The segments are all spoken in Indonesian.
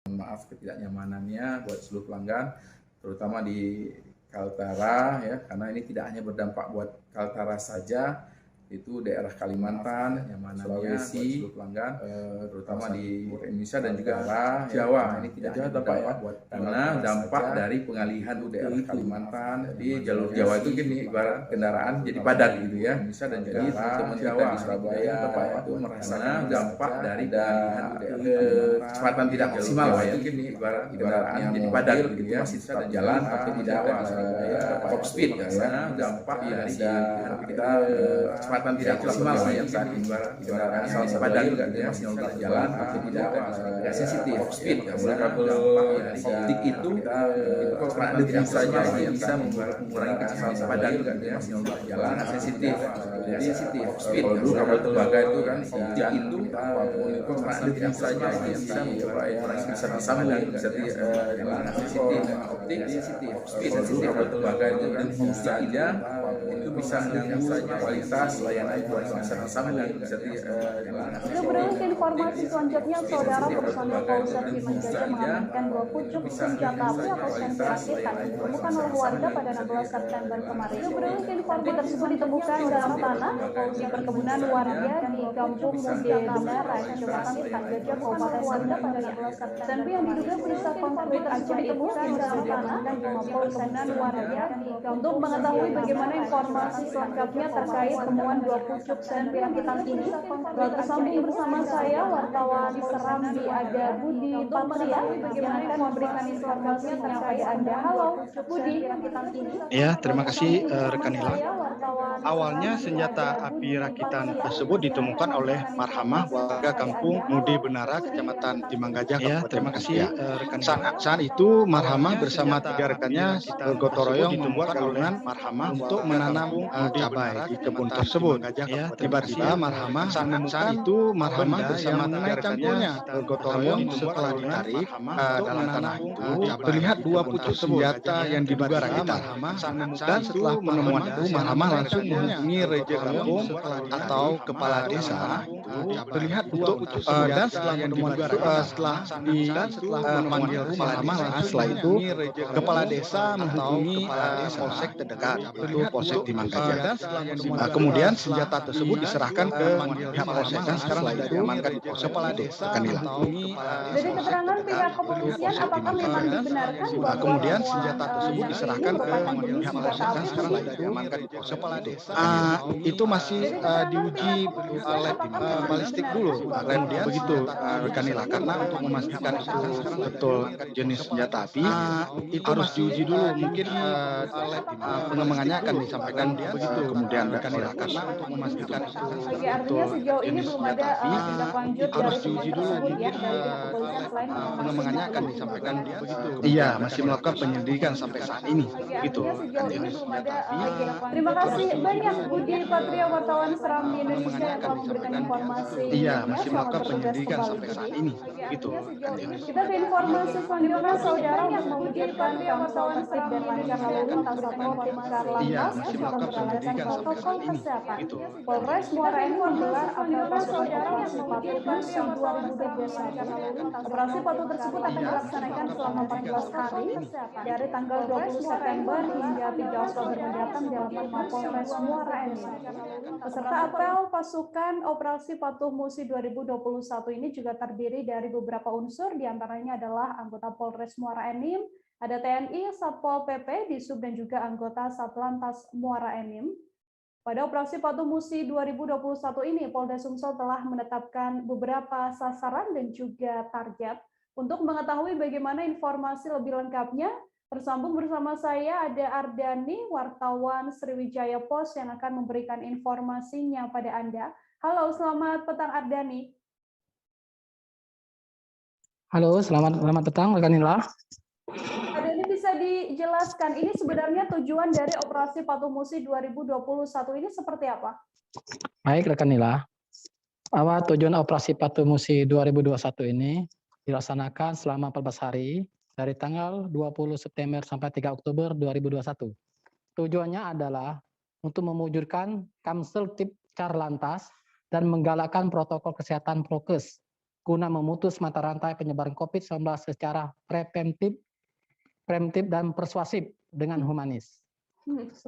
Maaf ketidaknyamanannya buat seluruh pelanggan, terutama di Kaltara ya, karena ini tidak hanya berdampak buat Kaltara saja, itu daerah Kalimantan, Sulawesi, pelanggan, terutama di Indonesia dan juga Jawa. Ini tidak hanya berdampak buat karena dampak dari pengalihan daerah Kalimantan. Jadi jalur Jawa itu gini, ibarat kendaraan jadi padat gitu ya. Indonesia dan jadi teman-teman Jawa di Surabaya itu merasakan dampak dari pengalihan kecepatan tidak maksimal ya. Itu gini, ibarat kendaraan jadi padat gitu ya. Masih tetap jalan tapi tidak top speed karena dampak dari kita kecepatan tidak maksimal ya, saat kendaraan asal padat juga dia masih jalan tapi tidak sensitif top speed karena kabel optik itu kalau ada bisanya bisa mengurangi kecepatan padat juga dia masih jalan sensitif jadi top speed. Dulu kabel tembaga itu kan optik itu apapun itu kalau ada bisanya bisa mengurangi kecepatan sambung bisa jalan sensitif optik top speed. Dulu kabel tembaga itu kan fungsinya itu bisa mengurangi kualitas layanan masyarakat sambung bisa Kita beralih ke informasi selanjutnya, saudara personil Polsek Cimanjaya mengamankan 2 pucuk senjata api atau senpi rakitan yang ditemukan oleh warga pada 16 September kemarin. Kita beralih ke informasi tersebut ditemukan dalam tanah di perkebunan warga di Kampung Mude Benaran, Kecamatan Tanggaja, Kabupaten Sunda pada 16 September. Senpi yang diduga bisa konflik aja ditemukan dalam tanah dan di perkebunan warga untuk mengetahui bagaimana informasi selengkapnya terkait temuan 2 pucuk senpi rakitan ini. Tersambung bersama saya wartawan Serambi Aga Budi Patria yang akan memberikan informasi terkait Anda. Halo Budi. Ya, terima kasih rekan Nila. Awalnya senjata api rakitan tersebut ditemukan oleh Marhamah warga Kampung Mude Benara, Kecamatan Timanggajah. Ya, terima kasih rekan Nila. Saat itu Marhamah bersama 3 rekannya bergotong royong membuat alunan Marhamah untuk menanam cabai di kebun tersebut. Ya, tiba-tiba Marhamah saat itu Marhamah bersama 3 rekannya bergotong royong setelah ditarik dalam tanah itu terlihat 2 pucuk senjata yang diduga rakitan. Dan setelah penemuan itu Marhamah langsung menghubungi Raja Kampung atau kepala desa terlihat untuk dan setelah penemuan itu setelah dipanggil Marhamah setelah itu kepala desa menghubungi polsek terdekat itu polsek Timanggajah. Kemudian senjata tersebut diserahkan ke pihak polsek dan sekarang sudah diamankan di polsek kepala desa. Dari keterangan pihak kepolisian, apakah memang dibenarkan bahwa kemudian senjata tersebut diserahkan ke pihak polsek dan sekarang sudah diamankan di polsek kepala desa. Itu masih diuji lab balistik dulu, kemudian begitu rekan Nila, karena untuk memastikan itu betul jenis senjata api itu harus diuji dulu. Mungkin pengembangannya akan disampaikan begitu kemudian rekan Nila, karena untuk memastikan itu artinya sejauh ini belum ada tindak lanjut dari temuan tersebut ya dari pihak kepolisian selain pengembangannya akan disampaikan begitu. Iya, masih melakukan penyelidikan sampai saat ini. Gitu. Sejauh ini belum ada. Terima kasih banyak Budi Patria, wartawan Serambi Indonesia yang telah memberikan informasi. Iya, masih melakukan penyelidikan sampai saat ini. Gitu. Kita ke informasi selanjutnya, saudara, untuk mewujudkan Kamsel tertib dan lancar lalu lintas atau Karlantas untuk menjalankan protokol kesehatan. Polres Muara Enim menggelar apel pasukan operasi patuh musim 2021. Operasi patuh tersebut akan dilaksanakan selama 14 hari dari tanggal 20 September hingga 3 Oktober mendatang di halaman Mapolres Muara Enim. Peserta apel pasukan operasi patuh musi 2021 ini juga terdiri dari beberapa unsur, diantaranya adalah anggota Polres Muara Enim, ada TNI, Satpol PP, Disub, dan juga anggota Satlantas Muara Enim. Pada operasi patuh musi 2021 ini, Polda Sumsel telah menetapkan beberapa sasaran dan juga target. Untuk mengetahui bagaimana informasi lebih lengkapnya, tersambung bersama saya ada Ardani, wartawan Sriwijaya Pos yang akan memberikan informasinya pada Anda. Halo, selamat petang Ardani. Halo, selamat petang rekan Nila. Ardani, bisa dijelaskan ini sebenarnya tujuan dari operasi patuh musi 2021 ini seperti apa? Baik rekan Nila. Bahwa tujuan operasi patuh musi 2021 ini dilaksanakan selama 14 hari dari tanggal 20 September sampai 3 Oktober 2021. Tujuannya adalah untuk mewujudkan Kamsel Tip Karlantas dan menggalakkan protokol kesehatan prokes guna memutus mata rantai penyebaran COVID-19 secara preventif dan persuasif dengan humanis.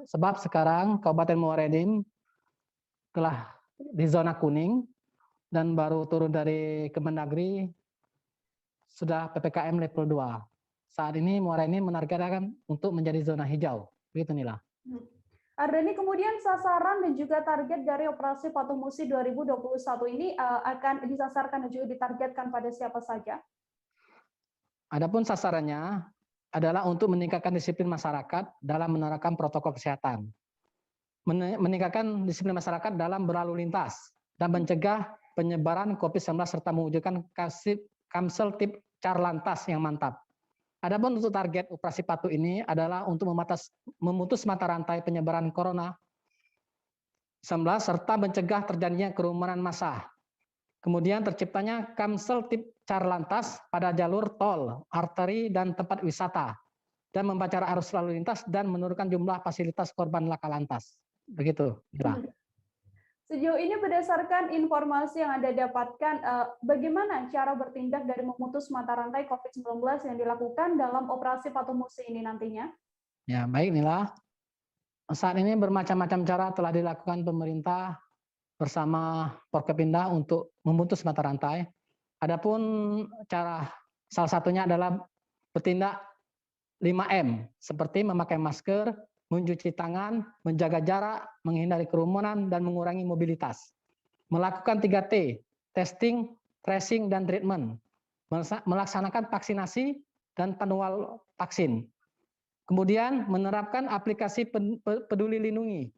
Sebab sekarang Kabupaten Muara Enim telah di zona kuning dan baru turun dari Kemendagri sudah PPKM level 2. Saat ini Muara Enim menargetkan untuk menjadi zona hijau. Begitu Nila. Ardani, kemudian sasaran dan juga target dari operasi Patuh Musi 2021 ini akan disasarkan dan juga ditargetkan pada siapa saja? Adapun sasarannya adalah untuk meningkatkan disiplin masyarakat dalam menerapkan protokol kesehatan, meningkatkan disiplin masyarakat dalam berlalu lintas, dan mencegah penyebaran COVID-19 serta mewujudkan Kamsel tip Carlantas yang mantap. Adapun untuk target operasi Patuh ini adalah untuk memutus mata rantai penyebaran Corona 19 serta mencegah terjadinya kerumunan massa. Kemudian terciptanya Kamsel tip Carlantas pada jalur tol, arteri, dan tempat wisata, dan membaca arus lalu lintas dan menurunkan jumlah fasilitas korban laka lantas. Begitu. Sejauh ini berdasarkan informasi yang Anda dapatkan, bagaimana cara bertindak dari memutus mata rantai COVID-19 yang dilakukan dalam operasi Patuh Musi ini nantinya? Ya, baik Nila. Saat ini bermacam-macam cara telah dilakukan pemerintah bersama Porkopimda untuk memutus mata rantai. Adapun cara salah satunya adalah bertindak 5M, seperti memakai masker, mencuci tangan, menjaga jarak, menghindari kerumunan, dan mengurangi mobilitas. Melakukan 3T, testing, tracing, dan treatment. Melaksanakan vaksinasi dan penawar vaksin. Kemudian menerapkan aplikasi Peduli Lindungi,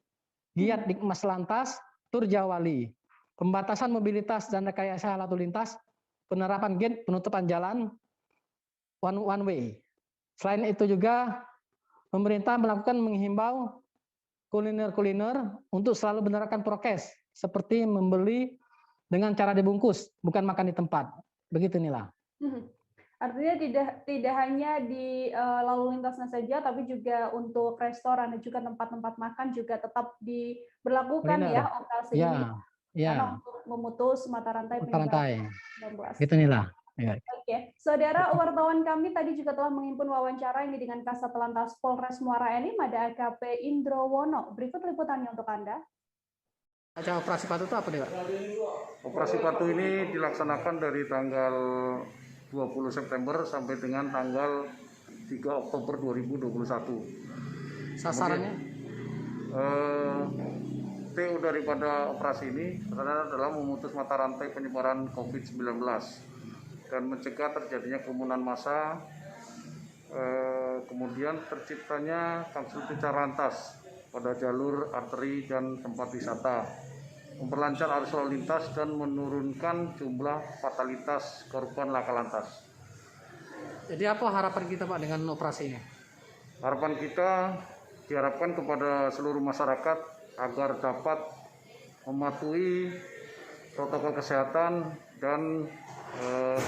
Giat Dikmas Lantas, Tur Jawali, pembatasan mobilitas dan rekayasa lalu lintas, penerapan gate penutupan jalan, one way. Selain itu juga pemerintah menghimbau kuliner untuk selalu menerapkan prokes, seperti membeli dengan cara dibungkus, bukan makan di tempat. Begitu Nila. Artinya tidak hanya di lalu lintasnya saja, tapi juga untuk restoran dan juga tempat-tempat makan juga tetap diberlakukan ya operasi ini. Karena untuk memutus mata rantai penyebaran COVID-19. Gitu Nila. Ya. Oke, saudara wartawan kami tadi juga telah menghimpun wawancara ini dengan Kasat Lantas Polres Muara Enim, ada AKP Indrowono. Berikut liputannya untuk Anda. Acara operasi Patuh itu apa, Pak? Operasi Patuh ini dilaksanakan dari tanggal 20 September sampai dengan tanggal 3 Oktober 2021. Sasarannya? TU daripada operasi ini adalah memutus mata rantai penyebaran COVID-19 dan mencegah terjadinya kerumunan massa, kemudian terciptanya Kamsel tip Carlantas pada jalur arteri dan tempat wisata, memperlancar arus lalu lintas dan menurunkan jumlah fatalitas korban laka lantas. Jadi apa harapan kita Pak dengan operasi ini? Harapan kita diharapkan kepada seluruh masyarakat agar dapat mematuhi protokol kesehatan dan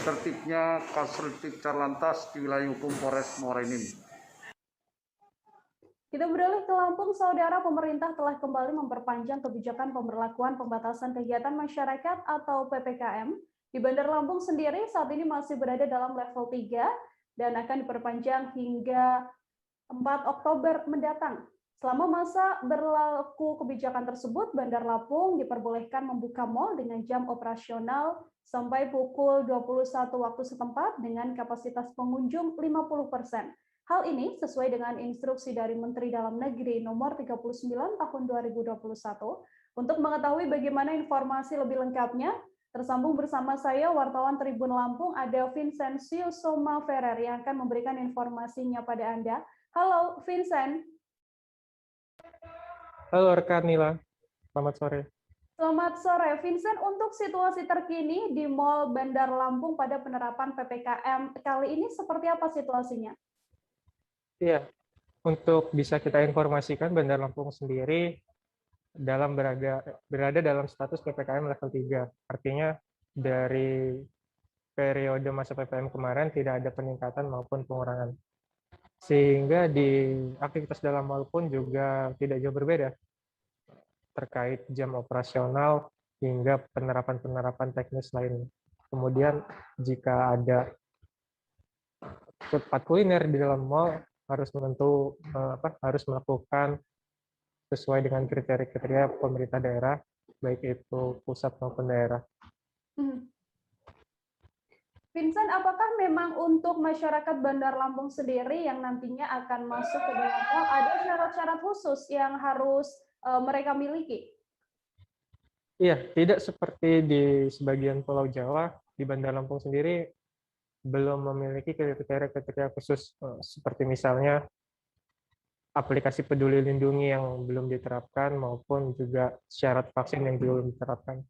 tertibnya Kamsel tip Carlantas di wilayah hukum Polres Muara Enim. Kita beralih ke Lampung, saudara. Pemerintah telah kembali memperpanjang kebijakan pemberlakuan pembatasan kegiatan masyarakat atau PPKM. Di Bandar Lampung sendiri saat ini masih berada dalam level 3 dan akan diperpanjang hingga 4 Oktober mendatang. Selama masa berlaku kebijakan tersebut, Bandar Lampung diperbolehkan membuka mal dengan jam operasional sampai pukul 21 waktu setempat dengan kapasitas pengunjung 50%. Hal ini sesuai dengan instruksi dari Menteri Dalam Negeri nomor 39 tahun 2021. Untuk mengetahui bagaimana informasi lebih lengkapnya, tersambung bersama saya wartawan Tribun Lampung ada Vincentius Soma Ferrer yang akan memberikan informasinya pada Anda. Halo Vincent. Halo rekan Nila, selamat sore. Selamat sore, Vincent. Untuk situasi terkini di Mall Bandar Lampung pada penerapan PPKM kali ini seperti apa situasinya? Iya, untuk bisa kita informasikan, Bandar Lampung sendiri berada dalam status PPKM level 3. Artinya dari periode masa PPKM kemarin tidak ada peningkatan maupun pengurangan. Sehingga di aktivitas dalam mall pun juga tidak jauh berbeda terkait jam operasional hingga penerapan-penerapan teknis lainnya. Kemudian jika ada tempat kuliner di dalam mall harus harus melakukan sesuai dengan kriteria-kriteria pemerintah daerah, baik itu pusat maupun daerah. Vincent, apakah memang untuk masyarakat Bandar Lampung sendiri yang nantinya akan masuk ke dalam mall ada syarat-syarat khusus yang harus mereka miliki? Iya, tidak seperti di sebagian Pulau Jawa, di Bandar Lampung sendiri belum memiliki kriteria-kriteria khusus seperti misalnya aplikasi Peduli Lindungi yang belum diterapkan maupun juga syarat vaksin yang belum diterapkan.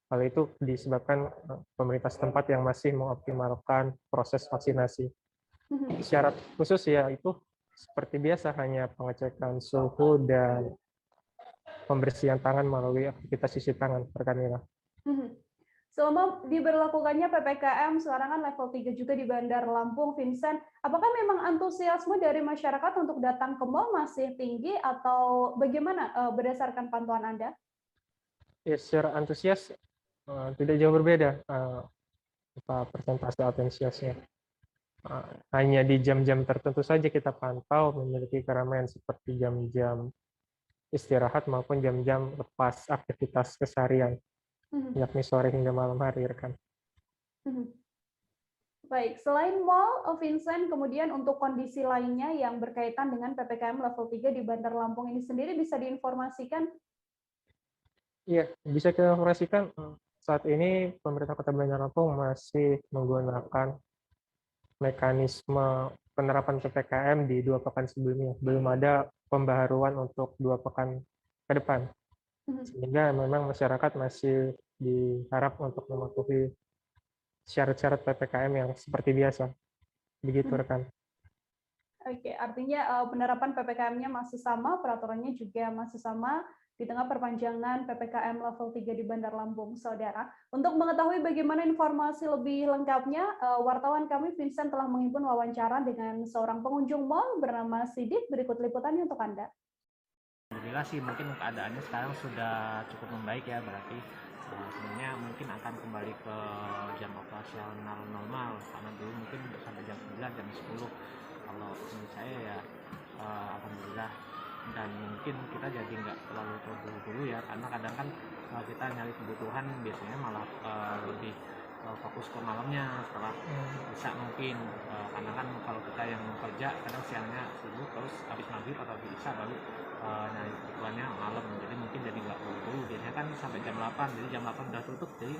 Hal itu disebabkan pemerintah setempat yang masih mengoptimalkan proses vaksinasi. Syarat khusus ya itu seperti biasa, hanya pengecekan suhu dan pembersihan tangan melalui aktivitas cuci tangan, Rekanila. Selama diberlakukannya PPKM sekarang kan level 3 juga di Bandar Lampung, Vincent, apakah memang antusiasme dari masyarakat untuk datang ke mall masih tinggi atau bagaimana berdasarkan pantauan Anda? Ya, secara antusias tidak jauh berbeda persentase antusiasnya. Hanya di jam-jam tertentu saja kita pantau memiliki keramaian seperti jam-jam istirahat maupun jam-jam lepas aktivitas keseharian, yakni sore hingga malam hari, rekan. Baik, selain mall, Vincent, kemudian untuk kondisi lainnya yang berkaitan dengan PPKM level 3 di Bandar Lampung ini sendiri bisa diinformasikan? Iya, bisa kita informasikan saat ini pemerintah Kota Bandar Lampung masih menggunakan mekanisme penerapan PPKM di 2 pekan sebelumnya. Belum ada pembaharuan untuk 2 pekan ke depan. Sehingga memang masyarakat masih diharap untuk mematuhi syarat-syarat PPKM yang seperti biasa. Begitu, rekan. Oke, artinya penerapan PPKM-nya masih sama, peraturannya juga masih sama di tengah perpanjangan PPKM level 3 di Bandar Lampung, Saudara. Untuk mengetahui bagaimana informasi lebih lengkapnya, wartawan kami Vincent telah menghimpun wawancara dengan seorang pengunjung mal bernama Sidik. Berikut liputannya untuk Anda. Alhamdulillah sih, mungkin keadaannya sekarang sudah cukup membaik ya, berarti sebenarnya mungkin akan kembali ke jam operasional normal, karena dulu mungkin sampai jam 9, jam 10. Kalau menurut saya ya alhamdulillah, dan mungkin kita jadi nggak terlalu terburu-buru ya, karena kadang kan kita nyari kebutuhan biasanya malah lebih fokus ke malamnya setelah bisa mungkin, karena kan kalau kita yang kerja kadang siangnya sibuk, terus habis maghrib atau habis isya baru nyari kebutuhannya malam, jadi mungkin jadi nggak buru-buru. Biasanya kan sampai jam 8, jadi jam 8 udah tutup, jadi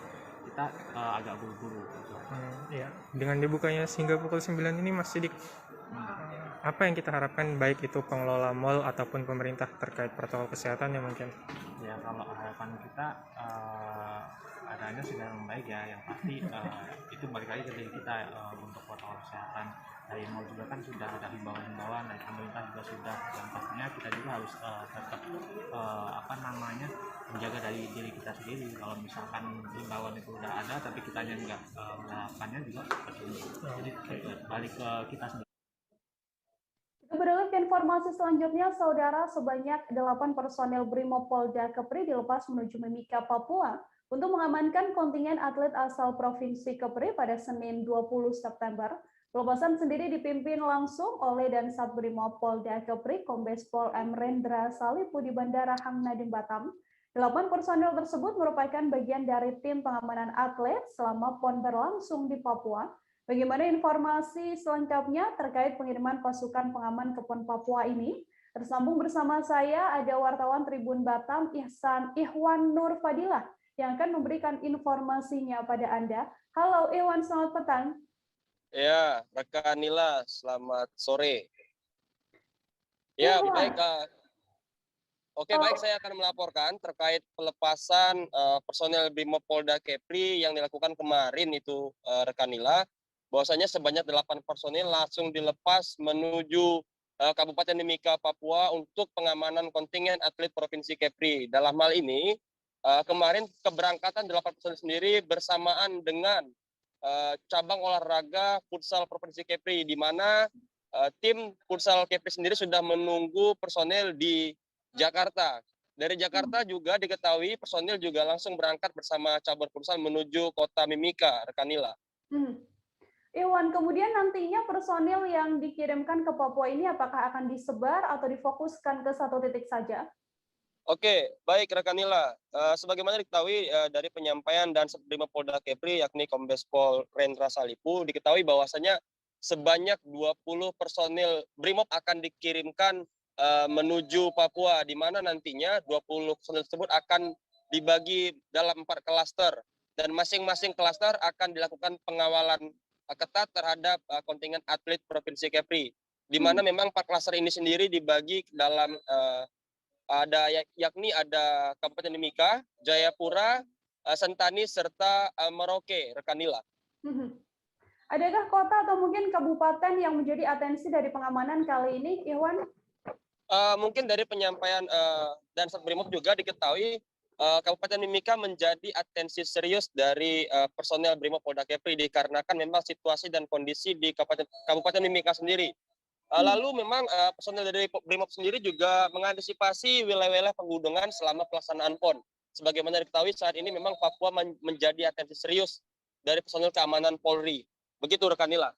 kita agak buru-buru gitu. Ya, dengan dibukanya hingga pukul 9 ini Mas Sidik, apa yang kita harapkan baik itu pengelola mal ataupun pemerintah terkait protokol kesehatan ya mungkin? Ya, kalau harapan kita adanya sudah membaik ya, yang pasti itu balik lagi ke diri kita untuk protokol kesehatan. Dari mal juga kan sudah ada himbauan-himbauan dari pemerintah juga sudah, yang pastinya kita juga harus tetap menjaga dari diri kita sendiri. Kalau misalkan himbauan itu udah ada tapi kita nggak menerapkannya juga percuma. Jadi balik ke kita sendiri. Kita beralih ke informasi selanjutnya, Saudara. Sebanyak 8 personel Brimopolda Kepri dilepas menuju Mimika, Papua untuk mengamankan kontingen atlet asal Provinsi Kepri pada Senin 20 September. Pelepasan sendiri dipimpin langsung oleh Dansat Brimopolda Kepri, Kombes Pol M. Rendra Salipu di Bandara Hang Nadiem, Batam. 8 personel tersebut merupakan bagian dari tim pengamanan atlet selama PON berlangsung di Papua. Bagaimana informasi selengkapnya terkait pengiriman pasukan pengaman ke PON Papua ini? Tersambung bersama saya ada wartawan Tribun Batam Ihwan Nur Fadilah yang akan memberikan informasinya pada Anda. Halo Ihwan, selamat petang. Ya, rekan Nila, selamat sore. Ya, baik. Baik, saya akan melaporkan terkait pelepasan personel Brimopolda Kepri yang dilakukan kemarin itu, rekan Nila. Bahwasanya sebanyak 8 personil langsung dilepas menuju Kabupaten Mimika, Papua untuk pengamanan kontingen atlet Provinsi Kepri. Dalam hal ini, kemarin keberangkatan 8 personil sendiri bersamaan dengan cabang olahraga futsal Provinsi Kepri, di mana tim futsal Kepri sendiri sudah menunggu personel di Jakarta. Dari Jakarta juga diketahui personil juga langsung berangkat bersama cabur futsal menuju kota Mimika, Rekanila. Iwan, kemudian nantinya personil yang dikirimkan ke Papua ini apakah akan disebar atau difokuskan ke satu titik saja? Oke, baik Rekanila. Sebagaimana diketahui dari penyampaian dan Brimob-Polda Kepri yakni Kombes Pol Rendra Salipu, diketahui bahwasanya sebanyak 20 personil Brimob akan dikirimkan menuju Papua, di mana nantinya 20 personil tersebut akan dibagi dalam 4 klaster dan masing-masing klaster akan dilakukan pengawalan ketat terhadap kontingen atlet Provinsi Kepri, di mana memang 4 klaster ini sendiri dibagi dalam yakni ada Kabupaten Mimika, Jayapura, Sentani serta Merauke, Rekanila. Adakah kota atau mungkin kabupaten yang menjadi atensi dari pengamanan kali ini, Iwan? Mungkin dari penyampaian dan Brimob juga diketahui Kabupaten Mimika menjadi atensi serius dari personel Brimob Polda Kepri dikarenakan memang situasi dan kondisi di Kabupaten Mimika sendiri. Lalu memang personel dari Brimob sendiri juga mengantisipasi wilayah-wilayah penggunungan selama pelaksanaan PON. Sebagaimana diketahui saat ini memang Papua menjadi atensi serius dari personel keamanan Polri. Begitu Rekanila.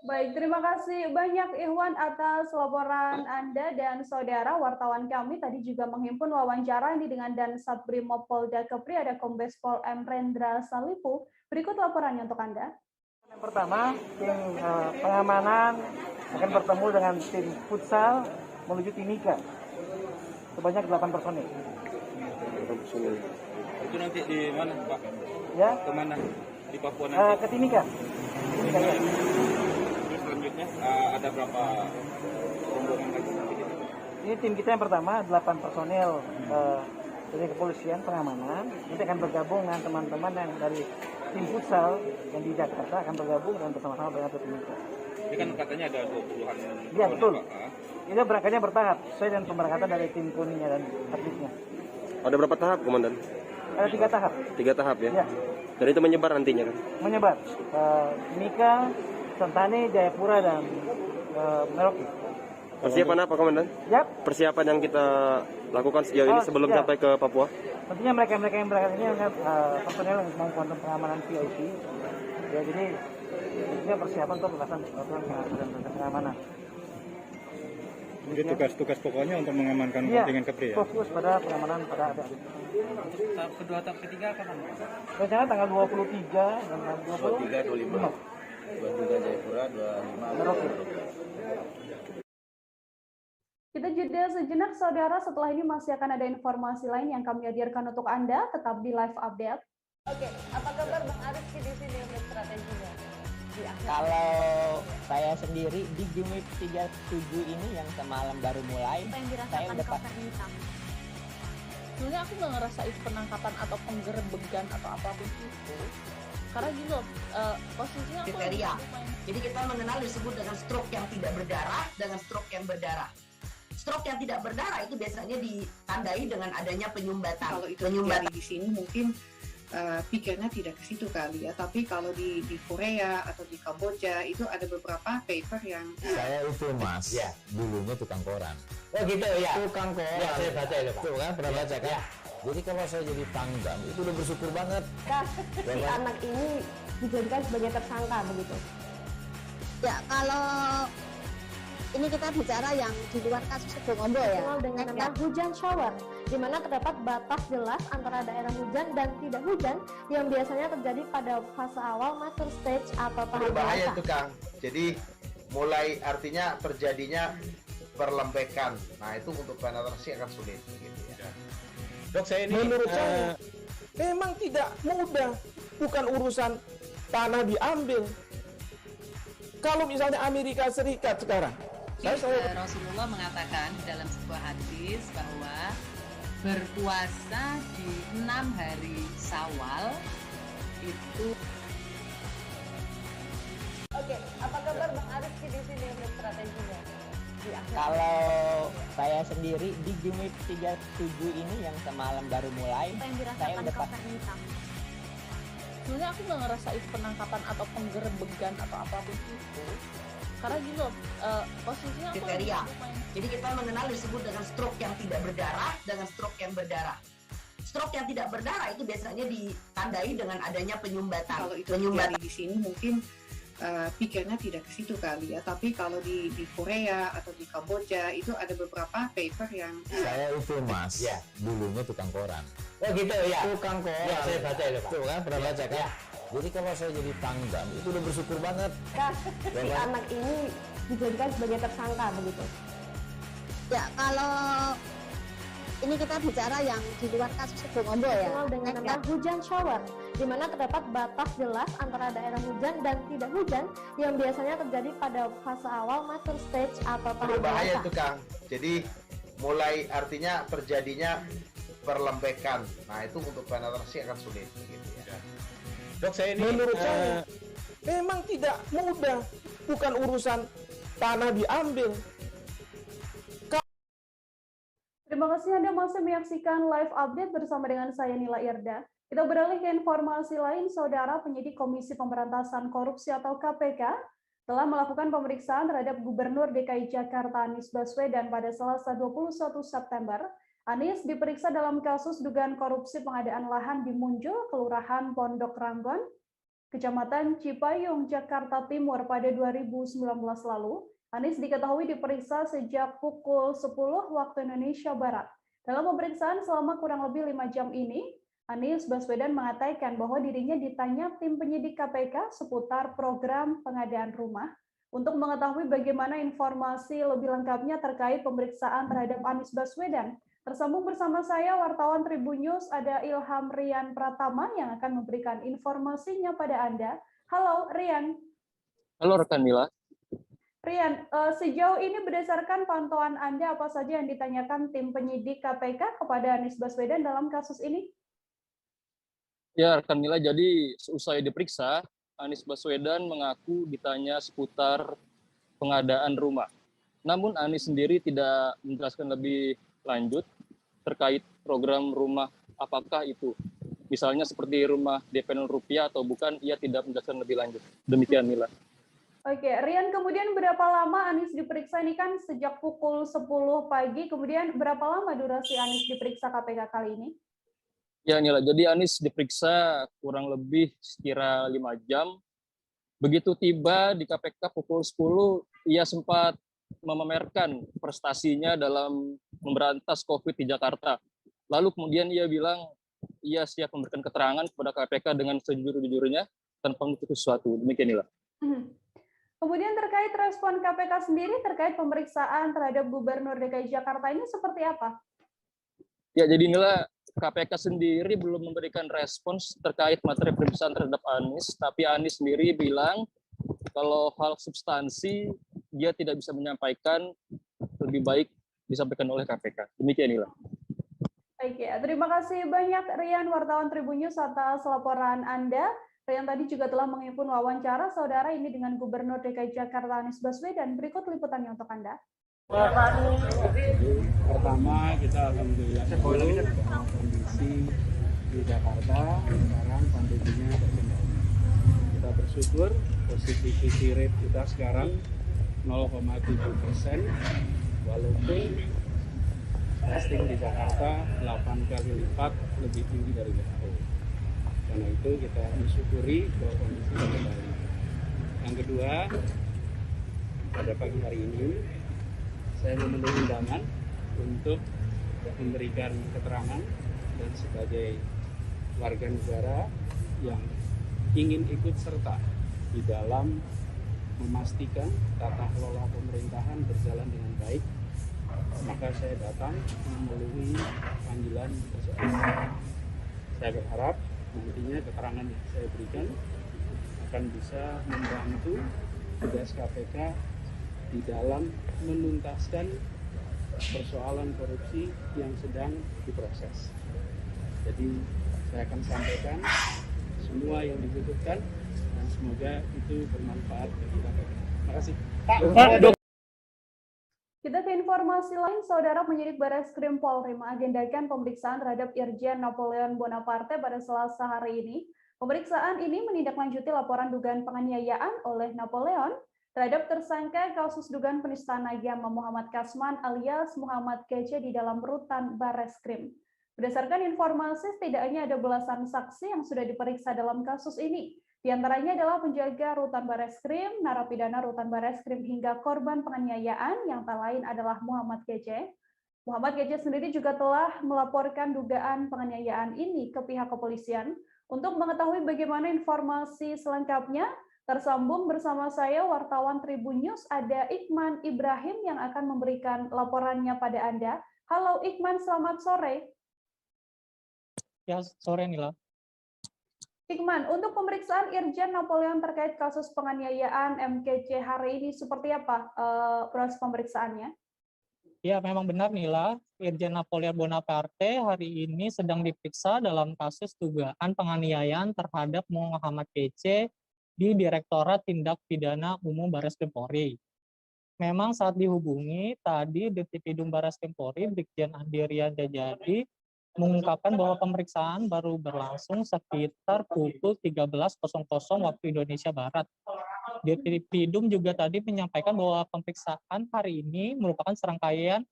Baik, terima kasih banyak Iwan atas laporan Anda dan saudara wartawan kami tadi juga menghimpun wawancara ini dengan Dansat Brimob Polda Kepri, ada Kombes Pol M. Rendra Salipu. Berikut laporannya untuk Anda. Yang pertama, tim pengamanan akan bertemu dengan tim futsal menuju Timika. Sebanyak 8 personil. Itu nanti di mana, Pak? Ya. Kemana? Di Papua nanti? Ke Timika. Timika ya. Terus selanjutnya ada berapa rombongan lagi nanti? Ini tim kita yang pertama, 8 personil dari kepolisian pengamanan. Nanti akan bergabung dengan teman-teman yang dari tim futsal yang di Jakarta akan bergabung dan bersama-sama berangkat ke Timika. Ini kan katanya ada 20-an. Ya betul. Ini berangkatnya bertahap sesuai dengan pemberangkatan dari tim kuningnya dan atletnya. Ada berapa tahap, Komandan? Ada 3 tahap. 3 tahap ya? Ya. Dan itu menyebar nantinya kan? Menyebar. Timika, Sentani, Jayapura, dan Merauke. Persiapan apa, Komandan? Ya. Persiapan yang kita lakukan sejauh ini sebelum sampai ke Papua? Tentunya mereka-mereka yang berangkat ini akan personel yang melakukan pengamanan VIP. Ya, jadi tentunya persiapan untuk melakukan pengamanan. Jadi tugas-tugas pokoknya untuk mengamankan ya, kontingen Kepri ya? Fokus pada pengamanan pada atlet. Tahap kedua, tahap ketiga kapan? Rencana tanggal 23 dan tanggal 23, 25. 23 Jayapura, 25 Merauke. Kita jeda sejenak, saudara. Setelah ini masih akan ada informasi lain yang kami hadirkan untuk Anda. Tetap di live update. Oke, apa kabar Bang Ariski di sini untuk strateginya? Kalau saya sendiri di Game Week 37 ini yang semalam baru mulai, saya udah pasti. Sebenarnya aku nggak ngerasa itu penangkapan atau penggerbegan atau apapun itu. Karena gitu, posisinya aku kriteria. Jadi kita mengenal disebut dengan stroke yang tidak berdarah dengan stroke yang berdarah. Stroke yang tidak berdarah itu biasanya ditandai dengan adanya penyumbatan. Kalau itu terjadi di sini mungkin pikirnya tidak ke situ kali ya, tapi kalau di Korea atau di Kamboja itu ada beberapa paper yang saya itu Mas, ya, dulunya tukang koran. Oh gitu ya. Tukang koran. Ya, saya baca itu Pak. Tuh kan pernah baca kan? Ya. Jadi kalau saya jadi pangdam itu udah bersyukur banget. Si anak ini dijadikan sebagai tersangka begitu. Ya, kalau ini kita bicara yang di luar kasus Sebongombo ya. Dengan nama hujan shower, di mana terdapat batas jelas antara daerah hujan dan tidak hujan yang biasanya terjadi pada fase awal mature stage atau tahap bahaya dewasa. itu Kang. Jadi mulai artinya terjadinya perlembekan. Nah itu untuk penetrasi akan sulit. Gitu ya. Dok saya ini menurut saya memang tidak mudah, bukan urusan tanah diambil. Kalau misalnya Amerika Serikat sekarang, Rasulullah mengatakan dalam sebuah hadis bahwa berpuasa di 6 hari Syawal itu. Oke, apa kabar Bang Ariski di sini untuk strateginya? Kalau saya sendiri di Game Week 37 ini yang semalam baru mulai, saya udah pasti. sebenarnya aku nggak ngerasa itu penangkapan atau penggerebegan atau apapun itu, karena gini loh, posisinya aku kriteria. Jadi kita mengenal disebut dengan stroke yang tidak berdarah dengan stroke yang berdarah. Stroke yang tidak berdarah itu biasanya ditandai dengan adanya penyumbatan. Kalau itu terjadi di sini mungkin pikirnya tidak ke situ kali ya, tapi kalau di Korea atau di Kamboja itu ada beberapa paper yang saya itu mas, ya. Dulunya tukang koran. Oh gitu ya. Tukang koran. Ya, saya baca itu Pak. Tuh kan pernah baca kan? Ya. Jadi kalau saya jadi pangdam itu udah bersyukur banget. Si anak ini dijadikan sebagai tersangka begitu. Ya kalau ini kita bicara yang di luar kasus Bongombo ya. Dengan nama hujan shower, di mana terdapat batas jelas antara daerah hujan dan tidak hujan yang biasanya terjadi pada fase awal mature stage atau tahap Berbahaya dewasa. itu Kang. Jadi mulai artinya terjadinya perlembekan. Nah itu untuk penetrasi akan sulit. Gitu ya. Dok saya ini Menurut saya memang tidak mudah, bukan urusan tanah diambil. Terima kasih Anda masih menyaksikan live update bersama dengan saya Nila Irda. Kita beralih ke informasi lain, Saudara penyidik Komisi Pemberantasan Korupsi atau KPK telah melakukan pemeriksaan terhadap Gubernur DKI Jakarta Anies Baswedan pada Selasa 21 September. Anies diperiksa dalam kasus dugaan korupsi pengadaan lahan di Munjul, Kelurahan Pondok Ranggon, Kecamatan Cipayung, Jakarta Timur pada 2019 lalu. Anies diketahui diperiksa sejak pukul 10 waktu Indonesia Barat. Dalam pemeriksaan selama kurang lebih 5 jam ini, Anies Baswedan mengatakan bahwa dirinya ditanya tim penyidik KPK seputar program pengadaan rumah. Untuk mengetahui bagaimana informasi lebih lengkapnya terkait pemeriksaan terhadap Anies Baswedan, tersambung bersama saya wartawan Tribun News ada Ilham Rian Pratama yang akan memberikan informasinya pada Anda. Halo Rian. Halo rekan Mila. Rian, sejauh ini berdasarkan pantauan Anda, apa saja yang ditanyakan tim penyidik KPK kepada Anies Baswedan dalam kasus ini? Ya, rekan Mila, jadi seusai diperiksa, Anies Baswedan mengaku ditanya seputar pengadaan rumah. Namun Anies sendiri tidak menjelaskan lebih lanjut terkait program rumah apakah itu. Misalnya seperti rumah DP 0 rupiah atau bukan, ia tidak menjelaskan lebih lanjut. Demikian Mila. Oke, Rian, kemudian berapa lama Anies diperiksa? Ini kan sejak pukul 10 pagi, kemudian berapa lama durasi Anies diperiksa KPK kali ini? Ya Nila, jadi Anies diperiksa kurang lebih sekira 5 jam. Begitu tiba di KPK pukul 10, ia sempat memamerkan prestasinya dalam memberantas COVID di Jakarta. Lalu kemudian ia bilang ia siap memberikan keterangan kepada KPK dengan sejujur-jujurnya tanpa menutup sesuatu. Demikian Nila. Kemudian terkait respon KPK sendiri terkait pemeriksaan terhadap Gubernur DKI Jakarta ini seperti apa? Ya, jadi Nila, KPK sendiri belum memberikan respons terkait materi pemeriksaan terhadap Anies, tapi Anies sendiri bilang kalau hal substansi dia tidak bisa menyampaikan, lebih baik disampaikan oleh KPK. Demikian Nila. Oke, terima kasih banyak Rian, wartawan Tribun News atas laporan Anda. Rian tadi juga telah menghimpun wawancara saudara ini dengan Gubernur DKI Jakarta Anies Baswedan. Berikut liputannya untuk Anda. Pertama kita alhamdulillah kondisi di Jakarta sekarang pandeminya terkendali. Kita bersyukur positivity rate kita sekarang 0,7%, walaupun testing di Jakarta 8 kali lipat lebih tinggi dari WHO. Karena itu kita mensyukuri bahwa kondisi terkendali. Yang kedua, pada pagi hari ini saya memenuhi undangan untuk memberikan keterangan dan sebagai warga negara yang ingin ikut serta di dalam memastikan tata kelola pemerintahan berjalan dengan baik, maka saya datang memenuhi panggilan tersebut. Saya berharap nantinya keterangan yang saya berikan akan bisa membantu tugas KPK di dalam menuntaskan persoalan korupsi yang sedang diproses. Jadi saya akan sampaikan semua yang dibutuhkan dan semoga itu bermanfaat bagi KPK. Terima kasih. Kita ke informasi lain, Saudara penyidik Barreskrim Polri mengagendakan pemeriksaan terhadap Irjen Napoleon Bonaparte pada Selasa hari ini. Pemeriksaan ini menindaklanjuti laporan dugaan penganiayaan oleh Napoleon terhadap tersangka kasus dugaan penistaan agama Muhammad Kasman alias Muhammad Kece di dalam rutan Barreskrim. Berdasarkan informasi, setidaknya ada belasan saksi yang sudah diperiksa dalam kasus ini. Di antaranya adalah penjaga rutan Barreskrim, narapidana rutan Barreskrim, hingga korban penganiayaan yang tak lain adalah Muhammad Kece. Muhammad Kece sendiri juga telah melaporkan dugaan penganiayaan ini ke pihak kepolisian. Untuk mengetahui bagaimana informasi selengkapnya, tersambung bersama saya wartawan Tribun News, ada Iqman Ibrahim yang akan memberikan laporannya pada Anda. Halo Iqman, selamat sore. Ya, sore Nila. Iqman, untuk pemeriksaan Irjen Napoleon terkait kasus penganiayaan MKC hari ini seperti apa proses pemeriksaannya? Ya, memang benar Nila, Irjen Napoleon Bonaparte hari ini sedang diperiksa dalam kasus dugaan penganiayaan terhadap Muhammad Kece di Direktorat Tindak Pidana Umum Barreskrim Polri. Memang saat dihubungi tadi Dirtipidum Barreskrim Polri, Brigjen Andirian Jajadi, mengungkapkan bahwa pemeriksaan baru berlangsung sekitar pukul 13.00 waktu Indonesia Barat. Dirtipidum juga tadi menyampaikan bahwa pemeriksaan hari ini merupakan serangkaian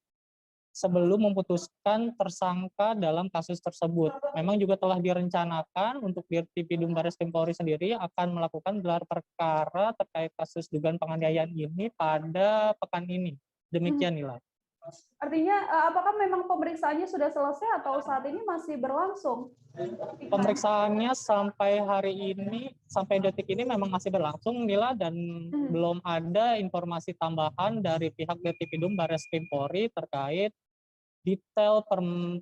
sebelum memutuskan tersangka dalam kasus tersebut. Memang juga telah direncanakan untuk Dirtipidum Barreskrim Polri sendiri akan melakukan gelar perkara terkait kasus dugaan penganiayaan ini pada pekan ini. Demikian Nila. Artinya, apakah memang pemeriksaannya sudah selesai atau saat ini masih berlangsung? Pemeriksaannya sampai hari ini, sampai detik ini memang masih berlangsung, Nila, dan belum ada informasi tambahan dari pihak Dirtipidum Barreskrim Polri terkait detail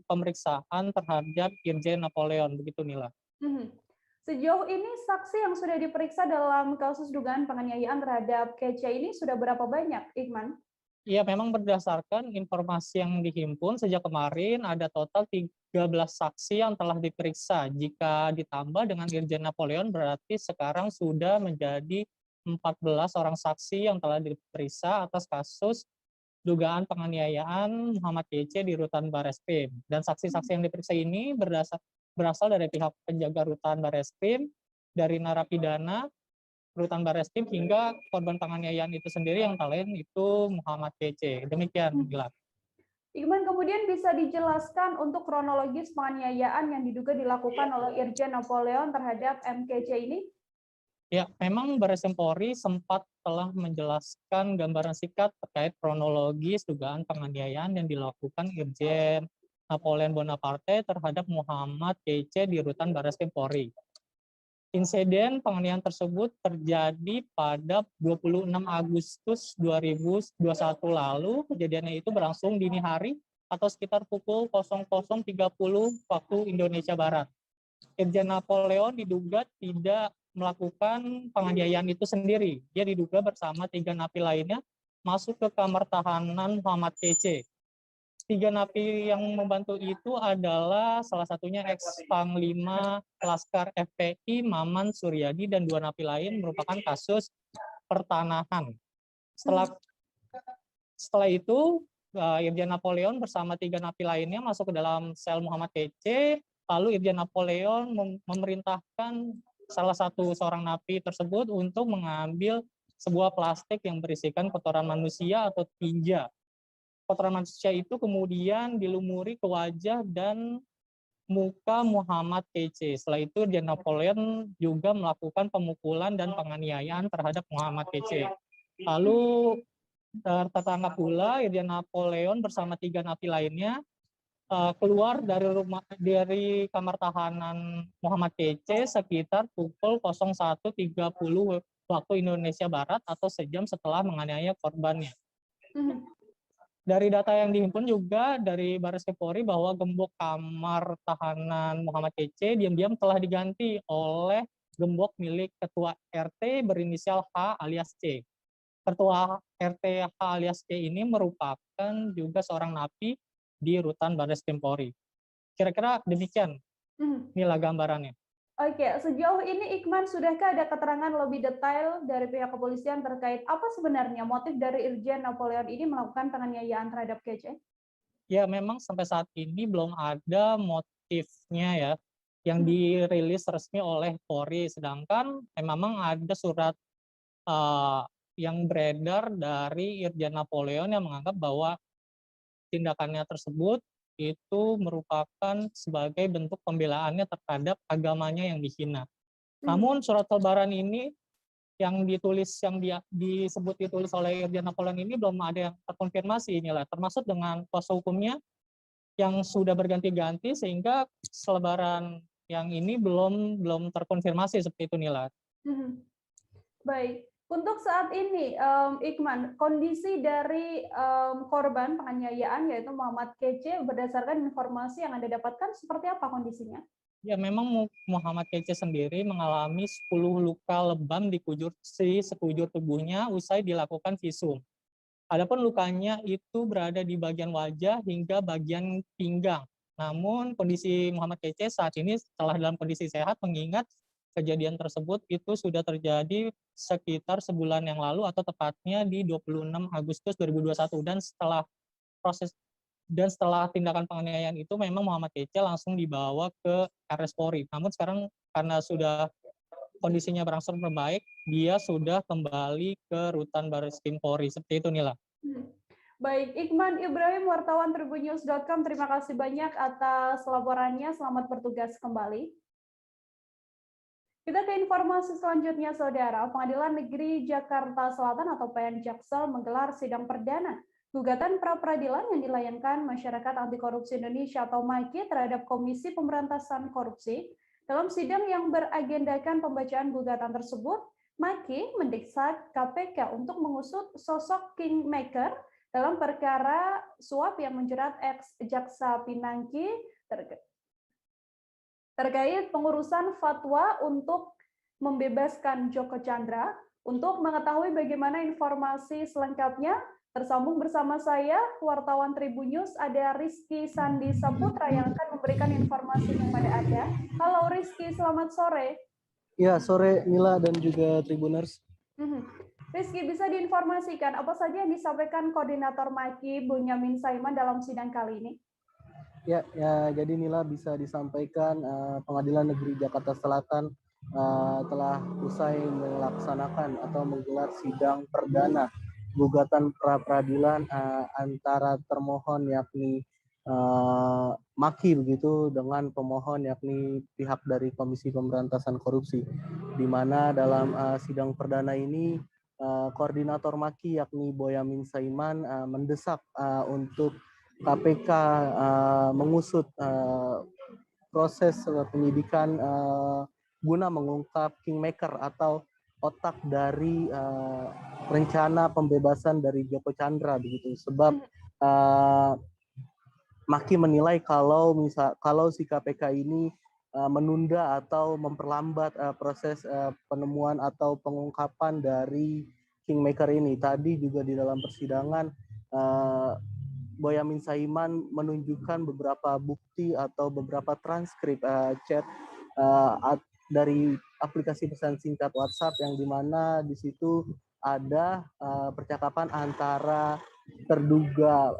pemeriksaan terhadap Irjen Napoleon, begitu Nila. Sejauh ini saksi yang sudah diperiksa dalam kasus dugaan penganiayaan terhadap Kece ini sudah berapa banyak, Iqman? Ya, memang berdasarkan informasi yang dihimpun sejak kemarin ada total 13 saksi yang telah diperiksa. Jika ditambah dengan Irjen Napoleon berarti sekarang sudah menjadi 14 orang saksi yang telah diperiksa atas kasus dugaan penganiayaan Muhammad Kece di rutan Barreskrim. Dan saksi-saksi yang diperiksa ini berasal dari pihak penjaga rutan Barreskrim, dari narapidana rutan Barreskrim hingga korban penganiayaan itu sendiri yang lain itu Muhammad Kece. Demikian, Gila. Iqman, kemudian bisa dijelaskan untuk kronologis penganiayaan yang diduga dilakukan oleh Irjen Napoleon terhadap MKC ini? Ya, memang Barreskrim Polri sempat telah menjelaskan gambaran singkat terkait kronologis dugaan penganiayaan yang dilakukan Irjen Napoleon Bonaparte terhadap Muhammad Kece di rutan Barreskrim Polri. Insiden penganiayaan tersebut terjadi pada 26 Agustus 2021 lalu. Kejadiannya itu berlangsung dini hari atau sekitar pukul 00.30 waktu Indonesia Barat. Irjen Napoleon diduga tidak melakukan penganiayaan itu sendiri. Dia diduga bersama 3 napi lainnya masuk ke kamar tahanan Muhammad Kece. 3 napi yang membantu itu adalah salah satunya ex-Panglima Laskar FPI Maman Suryadi dan 2 napi lain merupakan kasus pertanahan. Setelah itu Irjen Napoleon bersama 3 napi lainnya masuk ke dalam sel Muhammad Kece. Lalu Irjen Napoleon memerintahkan seorang napi tersebut untuk mengambil sebuah plastik yang berisikan kotoran manusia atau tinja. Kotoran manusia itu kemudian dilumuri ke wajah dan muka Muhammad Kece. Setelah itu Irjen Napoleon juga melakukan pemukulan dan penganiayaan terhadap Muhammad Kece. Lalu tertangkap pula Irjen Napoleon bersama 3 napi lainnya keluar dari kamar tahanan Muhammad Kece sekitar pukul 01.30 waktu Indonesia Barat atau sejam setelah menganiaya korbannya. Dari data yang dihimpun juga dari Barreskrim Polri bahwa gembok kamar tahanan Muhammad Kece diam-diam telah diganti oleh gembok milik Ketua RT berinisial H alias C. Ketua RT H alias C ini merupakan juga seorang napi di rutan Barreskrim Polri. Kira-kira demikian nilai gambarannya. Oke, sejauh ini Iqman, sudahkah ada keterangan lebih detail dari pihak kepolisian terkait apa sebenarnya motif dari Irjen Napoleon ini melakukan penganiayaan terhadap Kece? Ya, memang sampai saat ini belum ada motifnya ya. yang dirilis resmi oleh Polri. Sedangkan memang ada surat yang beredar dari Irjen Napoleon yang menganggap bahwa tindakannya tersebut itu merupakan sebagai bentuk pembelaannya terhadap agamanya yang dihina. Namun surat selebaran ini yang ditulis oleh Irjen Napoleon ini belum ada yang terkonfirmasi inilah, termasuk dengan kuasa hukumnya yang sudah berganti-ganti sehingga selebaran yang ini belum terkonfirmasi seperti itu Nila. Baik, untuk saat ini Iqman, kondisi dari korban penganiayaan yaitu Muhammad Kece berdasarkan informasi yang Anda dapatkan seperti apa kondisinya? Ya, memang Muhammad Kece sendiri mengalami 10 luka lebam di sekujur tubuhnya usai dilakukan visum. Adapun lukanya itu berada di bagian wajah hingga bagian pinggang. Namun kondisi Muhammad Kece saat ini telah dalam kondisi sehat mengingat kejadian tersebut itu sudah terjadi sekitar sebulan yang lalu atau tepatnya di 26 Agustus 2021 dan setelah tindakan penganiayaan itu memang Muhammad Kece langsung dibawa ke RS Polri. Namun sekarang karena sudah kondisinya berangsur membaik, dia sudah kembali ke Rutan Barreskrim Polri. Seperti itu, Nila. Baik, Iqman Ibrahim, wartawan tribunnews.com, terima kasih banyak atas laporannya. Selamat bertugas kembali. Kita ke informasi selanjutnya, Saudara. Pengadilan Negeri Jakarta Selatan atau PN Jaksel menggelar sidang perdana gugatan pra-peradilan yang dilayangkan Masyarakat Anti Korupsi Indonesia atau MAKI terhadap Komisi Pemberantasan Korupsi. Dalam sidang yang beragendakan pembacaan gugatan tersebut, MAKI mendesak KPK untuk mengusut sosok kingmaker dalam perkara suap yang menjerat ex-jaksa Pinangki terkait pengurusan fatwa untuk membebaskan Joko Chandra. Untuk mengetahui bagaimana informasi selengkapnya, tersambung bersama saya, wartawan Tribunnews, ada Rizky Sandi Saputra yang akan memberikan informasi kepada Anda. Halo Rizky, selamat sore. Ya, sore Nila dan juga Tribuners. Rizky, bisa diinformasikan apa saja yang disampaikan Koordinator MAKI Bonyamin Saiman dalam sidang kali ini? Ya, jadi Nila bisa disampaikan Pengadilan Negeri Jakarta Selatan telah usai melaksanakan atau menggelar sidang perdana gugatan pra-peradilan antara termohon yakni MAKI begitu dengan pemohon yakni pihak dari Komisi Pemberantasan Korupsi, di mana dalam sidang perdana ini koordinator MAKI yakni Bonyamin Saiman mendesak untuk KPK mengusut proses penyidikan guna mengungkap kingmaker atau otak dari rencana pembebasan dari Joko Chandra begitu. Sebab MAKI menilai kalau si KPK ini menunda atau memperlambat proses penemuan atau pengungkapan dari kingmaker ini. Tadi juga di dalam persidangan Bonyamin Saiman menunjukkan beberapa bukti atau beberapa transkrip chat dari aplikasi pesan singkat WhatsApp yang dimana di situ ada percakapan antara terduga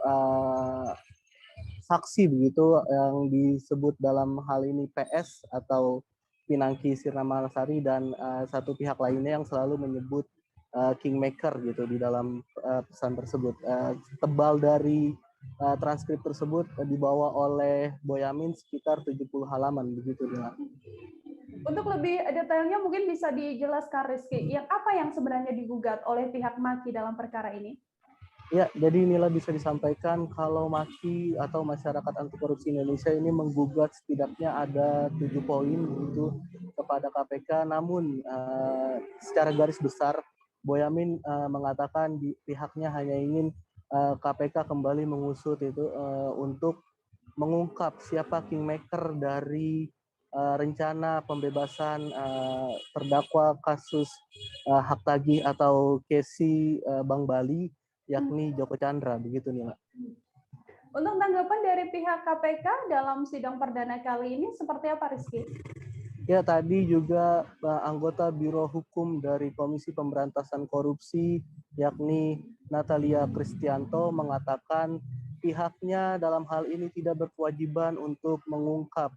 saksi begitu yang disebut dalam hal ini PS atau Pinangki Sirna Malasari dan satu pihak lainnya yang selalu menyebut kingmaker gitu di dalam pesan tersebut. Tebal dari transkrip tersebut dibawa oleh Bonyamin sekitar 70 halaman begitu ya. Untuk lebih detailnya mungkin bisa dijelaskan Rizky, apa yang sebenarnya digugat oleh pihak MAKI dalam perkara ini? Ya, jadi inilah bisa disampaikan kalau MAKI atau Masyarakat Anti Korupsi Indonesia ini menggugat setidaknya ada 7 poin begitu kepada KPK. Namun secara garis besar Bonyamin mengatakan pihaknya hanya ingin KPK kembali mengusut itu untuk mengungkap siapa kingmaker dari rencana pembebasan terdakwa kasus hak tagih atau Kesi Bank Bali yakni Joko Chandra begitu Nila. Untuk tanggapan dari pihak KPK dalam sidang perdana kali ini seperti apa Rizky? Ya, tadi juga anggota Biro Hukum dari Komisi Pemberantasan Korupsi yakni Natalia Kristianto mengatakan pihaknya dalam hal ini tidak berkewajiban untuk mengungkap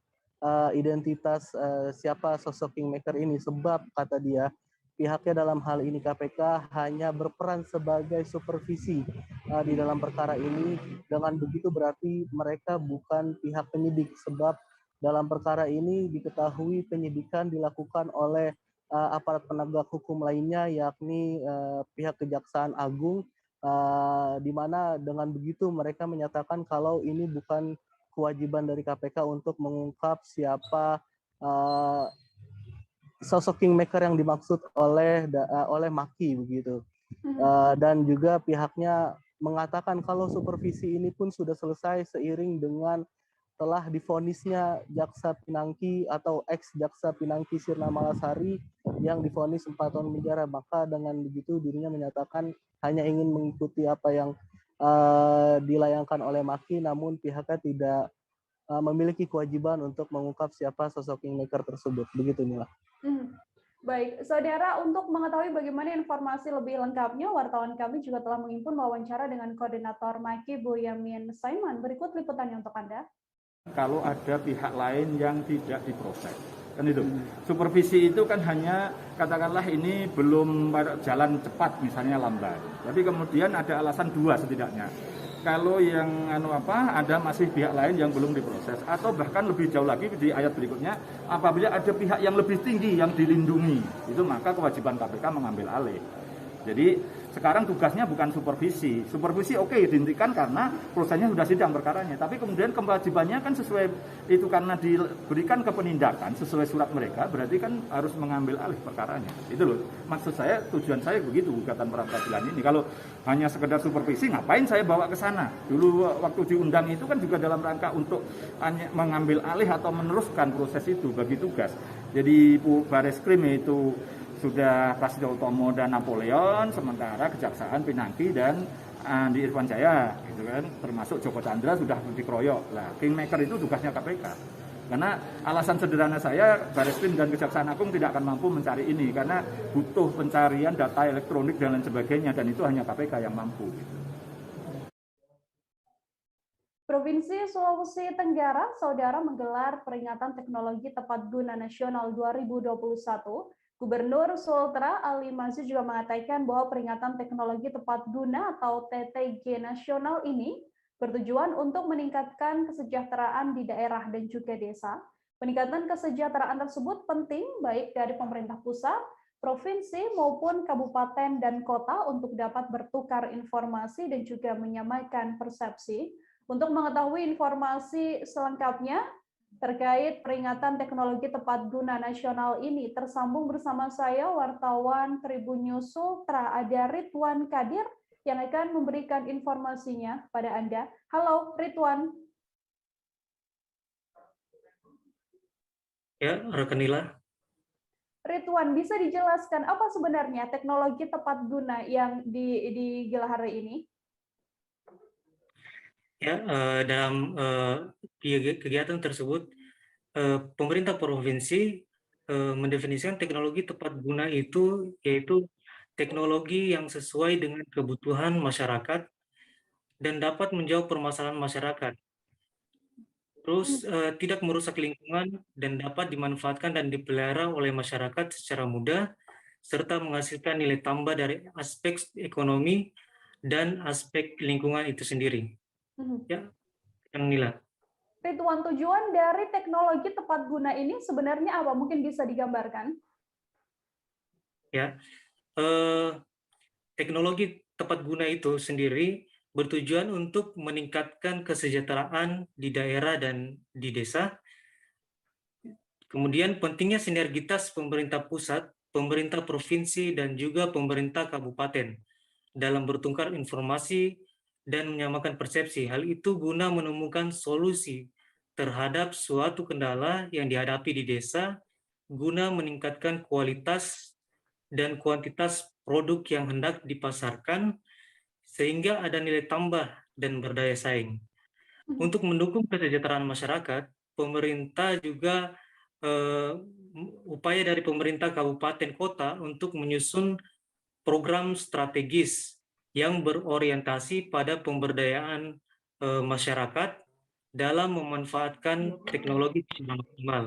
identitas siapa sosok kingmaker ini, sebab kata dia pihaknya dalam hal ini KPK hanya berperan sebagai supervisi di dalam perkara ini. Dengan begitu berarti mereka bukan pihak penyidik, sebab dalam perkara ini diketahui penyidikan dilakukan oleh aparat penegak hukum lainnya, yakni pihak Kejaksaan Agung, di mana dengan begitu mereka menyatakan kalau ini bukan kewajiban dari KPK untuk mengungkap siapa sosok kingmaker yang dimaksud oleh Maki begitu. Dan juga pihaknya mengatakan kalau supervisi ini pun sudah selesai seiring dengan telah divonisnya Jaksa Pinangki atau ex-Jaksa Pinangki Sirna Malasari yang divonis 4 tahun penjara. Maka dengan begitu dirinya menyatakan hanya ingin mengikuti apa yang dilayangkan oleh Maki, namun pihaknya tidak memiliki kewajiban untuk mengungkap siapa sosok kingmaker tersebut. Begitu Nila. Baik, saudara, untuk mengetahui bagaimana informasi lebih lengkapnya, wartawan kami juga telah menghimpun wawancara dengan koordinator Maki Boyamin Saiman. Berikut liputannya untuk Anda. Kalau ada pihak lain yang tidak diproses, kan itu. Supervisi itu kan hanya katakanlah ini belum jalan cepat, misalnya lambat. Tapi kemudian ada alasan 2 setidaknya. Kalau yang ada masih pihak lain yang belum diproses, atau bahkan lebih jauh lagi di ayat berikutnya, apabila ada pihak yang lebih tinggi yang dilindungi, itu maka kewajiban KPK mengambil alih. Jadi sekarang tugasnya bukan supervisi. Supervisi oke, dihentikan karena prosesnya sudah sidang perkaranya. Tapi kemudian kewajibannya kan sesuai itu, karena diberikan ke penindakan sesuai surat mereka, berarti kan harus mengambil alih perkaranya. Itu loh, maksud saya, tujuan saya begitu gugatan pra peradilan ini. Kalau hanya sekedar supervisi, ngapain saya bawa ke sana? Dulu waktu diundang itu kan juga dalam rangka untuk hanya mengambil alih atau meneruskan proses itu bagi tugas. Jadi Bareskrim itu sudah Prasetyo Utomo dan Napoleon, sementara Kejaksaan Pinangki dan Andi Irfan Jaya, gitu kan, termasuk Joko Chandra sudah dikeroyok. Lah, kingmaker itu tugasnya KPK. Karena alasan sederhana saya, Bareskrim dan Kejaksaan Agung tidak akan mampu mencari ini karena butuh pencarian data elektronik dan lain sebagainya, dan itu hanya KPK yang mampu. Gitu. Provinsi Sulawesi Tenggara, saudara, menggelar peringatan teknologi tepat guna nasional 2021. Gubernur Sultra Ali Mazhar juga mengatakan bahwa peringatan teknologi tepat guna atau TTG nasional ini bertujuan untuk meningkatkan kesejahteraan di daerah dan juga desa. Peningkatan kesejahteraan tersebut penting baik dari pemerintah pusat, provinsi maupun kabupaten dan kota untuk dapat bertukar informasi dan juga menyamakan persepsi. Untuk mengetahui informasi selengkapnya terkait peringatan teknologi tepat guna nasional ini, tersambung bersama saya wartawan Tribun News Sultra, ada Ridwan Kadir yang akan memberikan informasinya pada Anda. Halo Ridwan. Ya, rekan Nila. Ridwan, bisa dijelaskan apa sebenarnya teknologi tepat guna yang digelar hari ini? Ya, dalam kegiatan tersebut, pemerintah provinsi mendefinisikan teknologi tepat guna itu yaitu teknologi yang sesuai dengan kebutuhan masyarakat dan dapat menjawab permasalahan masyarakat. Terus tidak merusak lingkungan dan dapat dimanfaatkan dan dipelihara oleh masyarakat secara mudah, serta menghasilkan nilai tambah dari aspek ekonomi dan aspek lingkungan itu sendiri. Ya, yang Nila. Ridwan, tujuan dari teknologi tepat guna ini sebenarnya apa? Mungkin bisa digambarkan? Ya, teknologi tepat guna itu sendiri bertujuan untuk meningkatkan kesejahteraan di daerah dan di desa. Kemudian pentingnya sinergitas pemerintah pusat, pemerintah provinsi, dan juga pemerintah kabupaten dalam bertukar informasi dan menyamakan persepsi. Hal itu guna menemukan solusi terhadap suatu kendala yang dihadapi di desa, guna meningkatkan kualitas dan kuantitas produk yang hendak dipasarkan, sehingga ada nilai tambah dan berdaya saing. Untuk mendukung kesejahteraan masyarakat, pemerintah juga upaya dari pemerintah kabupaten kota untuk menyusun program strategis yang berorientasi pada pemberdayaan masyarakat dalam memanfaatkan teknologi secara maksimal.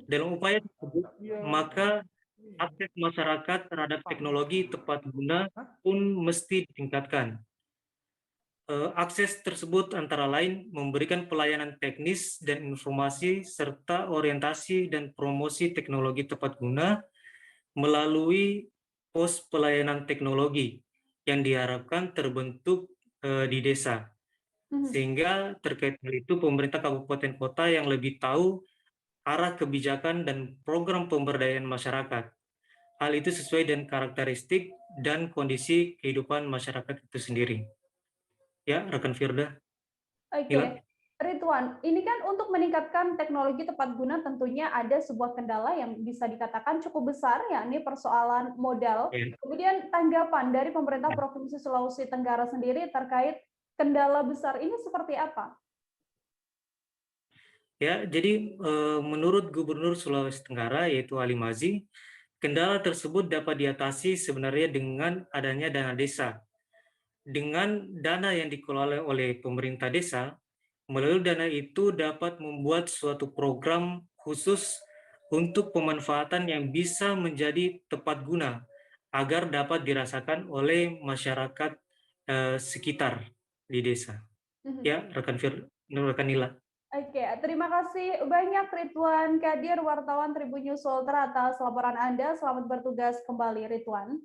Dalam upaya tersebut, maka akses masyarakat terhadap teknologi tepat guna pun mesti ditingkatkan. Akses tersebut antara lain memberikan pelayanan teknis dan informasi serta orientasi dan promosi teknologi tepat guna melalui pos pelayanan teknologi yang diharapkan terbentuk di desa. Sehingga terkait hal itu pemerintah kabupaten kota yang lebih tahu arah kebijakan dan program pemberdayaan masyarakat. Hal itu sesuai dengan karakteristik dan kondisi kehidupan masyarakat itu sendiri. Ya, rekan Firda. Oke, Ridwan, ini kan untuk meningkatkan teknologi tepat guna tentunya ada sebuah kendala yang bisa dikatakan cukup besar, yakni persoalan modal. Kemudian tanggapan dari pemerintah Provinsi Sulawesi Tenggara sendiri terkait kendala besar ini seperti apa? Ya, jadi menurut Gubernur Sulawesi Tenggara yaitu Ali Mazi, kendala tersebut dapat diatasi sebenarnya dengan adanya dana desa. Dengan dana yang dikelola oleh pemerintah desa, melalui dana itu dapat membuat suatu program khusus untuk pemanfaatan yang bisa menjadi tepat guna agar dapat dirasakan oleh masyarakat sekitar di desa. Ya, rekan Nila. Oke, terima kasih banyak Ridwan Kadir, wartawan Tribun News Ultra atas laporan Anda. Selamat bertugas kembali, Ridwan.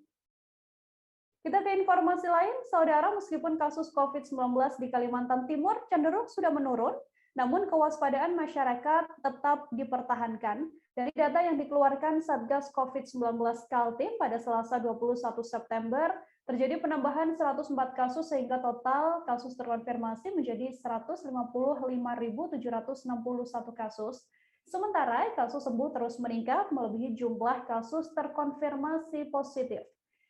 Kita ke informasi lain, saudara, meskipun kasus COVID-19 di Kalimantan Timur cenderung sudah menurun, namun kewaspadaan masyarakat tetap dipertahankan. Dari data yang dikeluarkan Satgas COVID-19 Kaltim pada Selasa 21 September, terjadi penambahan 104 kasus sehingga total kasus terkonfirmasi menjadi 155.761 kasus. Sementara kasus sembuh terus meningkat melebihi jumlah kasus terkonfirmasi positif.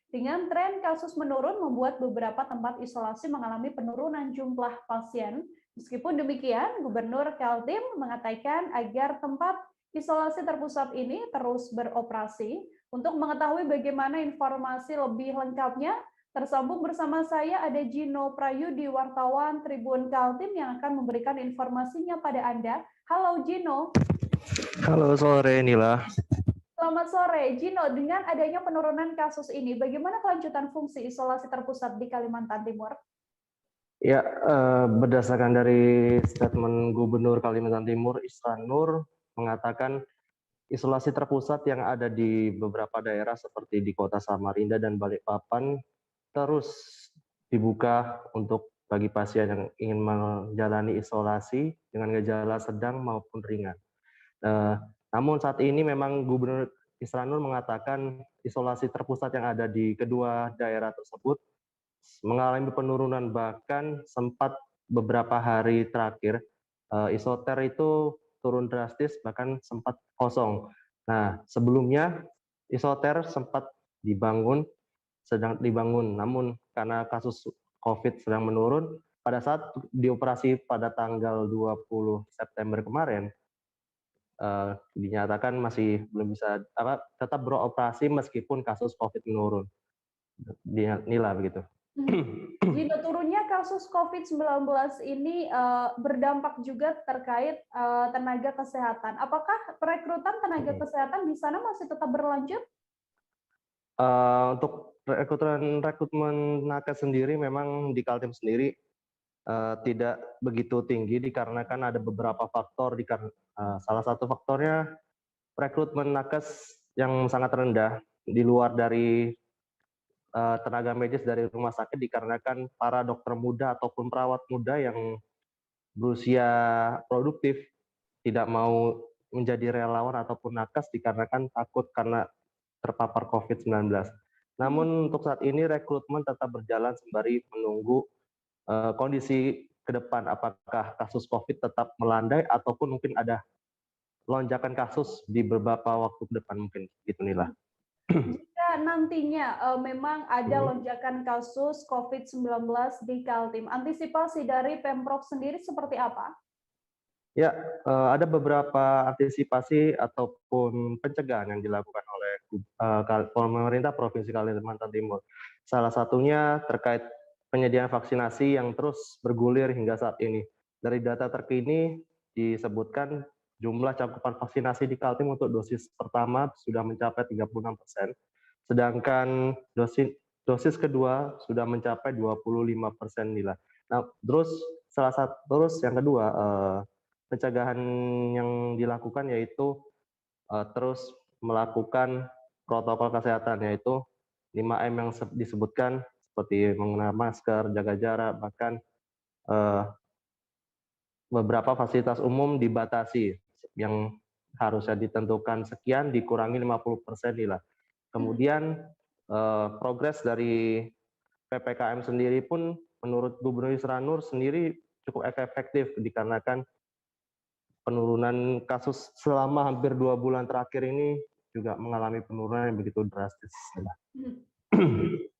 Dengan tren kasus menurun membuat beberapa tempat isolasi mengalami penurunan jumlah pasien. Meskipun demikian, Gubernur Kaltim mengatakan agar tempat isolasi terpusat ini terus beroperasi. Untuk mengetahui bagaimana informasi lebih lengkapnya, tersambung bersama saya ada Gino Prayudi, wartawan Tribun Kaltim yang akan memberikan informasinya pada Anda. Halo Gino. Halo sore Nila. Selamat sore, Gino. Dengan adanya penurunan kasus ini, bagaimana kelanjutan fungsi isolasi terpusat di Kalimantan Timur? Ya, berdasarkan dari statement Gubernur Kalimantan Timur, Ihsan Nur, mengatakan isolasi terpusat yang ada di beberapa daerah seperti di Kota Samarinda dan Balikpapan terus dibuka untuk bagi pasien yang ingin menjalani isolasi dengan gejala sedang maupun ringan. Namun saat ini memang Gubernur Ihsan Nur mengatakan isolasi terpusat yang ada di kedua daerah tersebut mengalami penurunan, bahkan sempat beberapa hari terakhir isoter itu turun drastis, bahkan sempat kosong. Nah, sebelumnya isoter sempat sedang dibangun, namun karena kasus COVID sedang menurun, pada saat dioperasi pada tanggal 20 September kemarin, dinyatakan masih belum bisa tetap beroperasi meskipun kasus COVID menurun. Nila begitu. Gino, turunnya kasus COVID-19 ini berdampak juga terkait tenaga kesehatan. Apakah perekrutan tenaga kesehatan di sana masih tetap berlanjut? Untuk rekrutmen nakes sendiri memang di Kaltim sendiri tidak begitu tinggi dikarenakan ada beberapa faktor. Salah satu faktornya rekrutmen nakes yang sangat rendah di luar dari tenaga medis dari rumah sakit dikarenakan para dokter muda ataupun perawat muda yang berusia produktif tidak mau menjadi relawan ataupun nakes dikarenakan takut karena terpapar COVID-19. Namun untuk saat ini rekrutmen tetap berjalan sembari menunggu kondisi ke depan, apakah kasus COVID tetap melandai ataupun mungkin ada lonjakan kasus di beberapa waktu ke depan mungkin gitu Nila. Jika nantinya memang ada lonjakan kasus COVID-19 di Kaltim, antisipasi dari Pemprov sendiri seperti apa? Ya, ada beberapa antisipasi ataupun pencegahan yang dilakukan oleh pemerintah Provinsi Kalimantan Timur. Salah satunya terkait penyediaan vaksinasi yang terus bergulir hingga saat ini. Dari data terkini disebutkan jumlah cakupan vaksinasi di Kaltim untuk dosis pertama sudah mencapai 36%, sedangkan dosis kedua sudah mencapai 25% nilai. Nah, terus yang kedua, pencegahan yang dilakukan yaitu terus melakukan protokol kesehatan, yaitu 5M yang disebutkan seperti mengenakan masker, jaga jarak, bahkan beberapa fasilitas umum dibatasi yang harusnya ditentukan sekian dikurangi 50% nilai. Kemudian progres dari PPKM sendiri pun menurut Gubernur Isra Nur sendiri cukup efektif dikarenakan penurunan kasus selama hampir 2 bulan terakhir ini juga mengalami penurunan yang begitu drastis.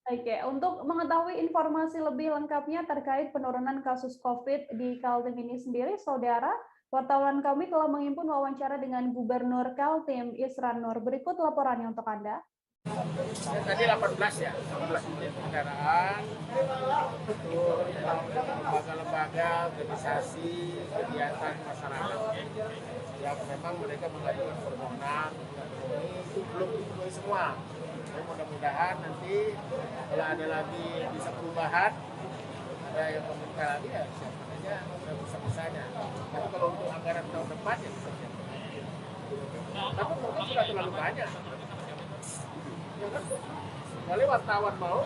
Oke, untuk mengetahui informasi lebih lengkapnya terkait penurunan kasus COVID di Kaltim ini sendiri, Saudara, wartawan kami telah menghimpun wawancara dengan Gubernur Kaltim, Isra Nur. Berikut laporannya untuk Anda. Tadi 18 ya, 18 unit kendaraan untuk lembaga-lembaga, organisasi, kegiatan masyarakat yang memang mereka mengajukan permohonan itu belum dipenuhi semua. Jadi mudah-mudahan nanti kalau ada lagi bisa perubahan, ada yang meminta lagi ya siapa aja bisa-bisanya. Tapi kalau untuk anggaran tahun depan ya bisa. Tapi mungkin sudah terlalu banyak. Kali wartawan mau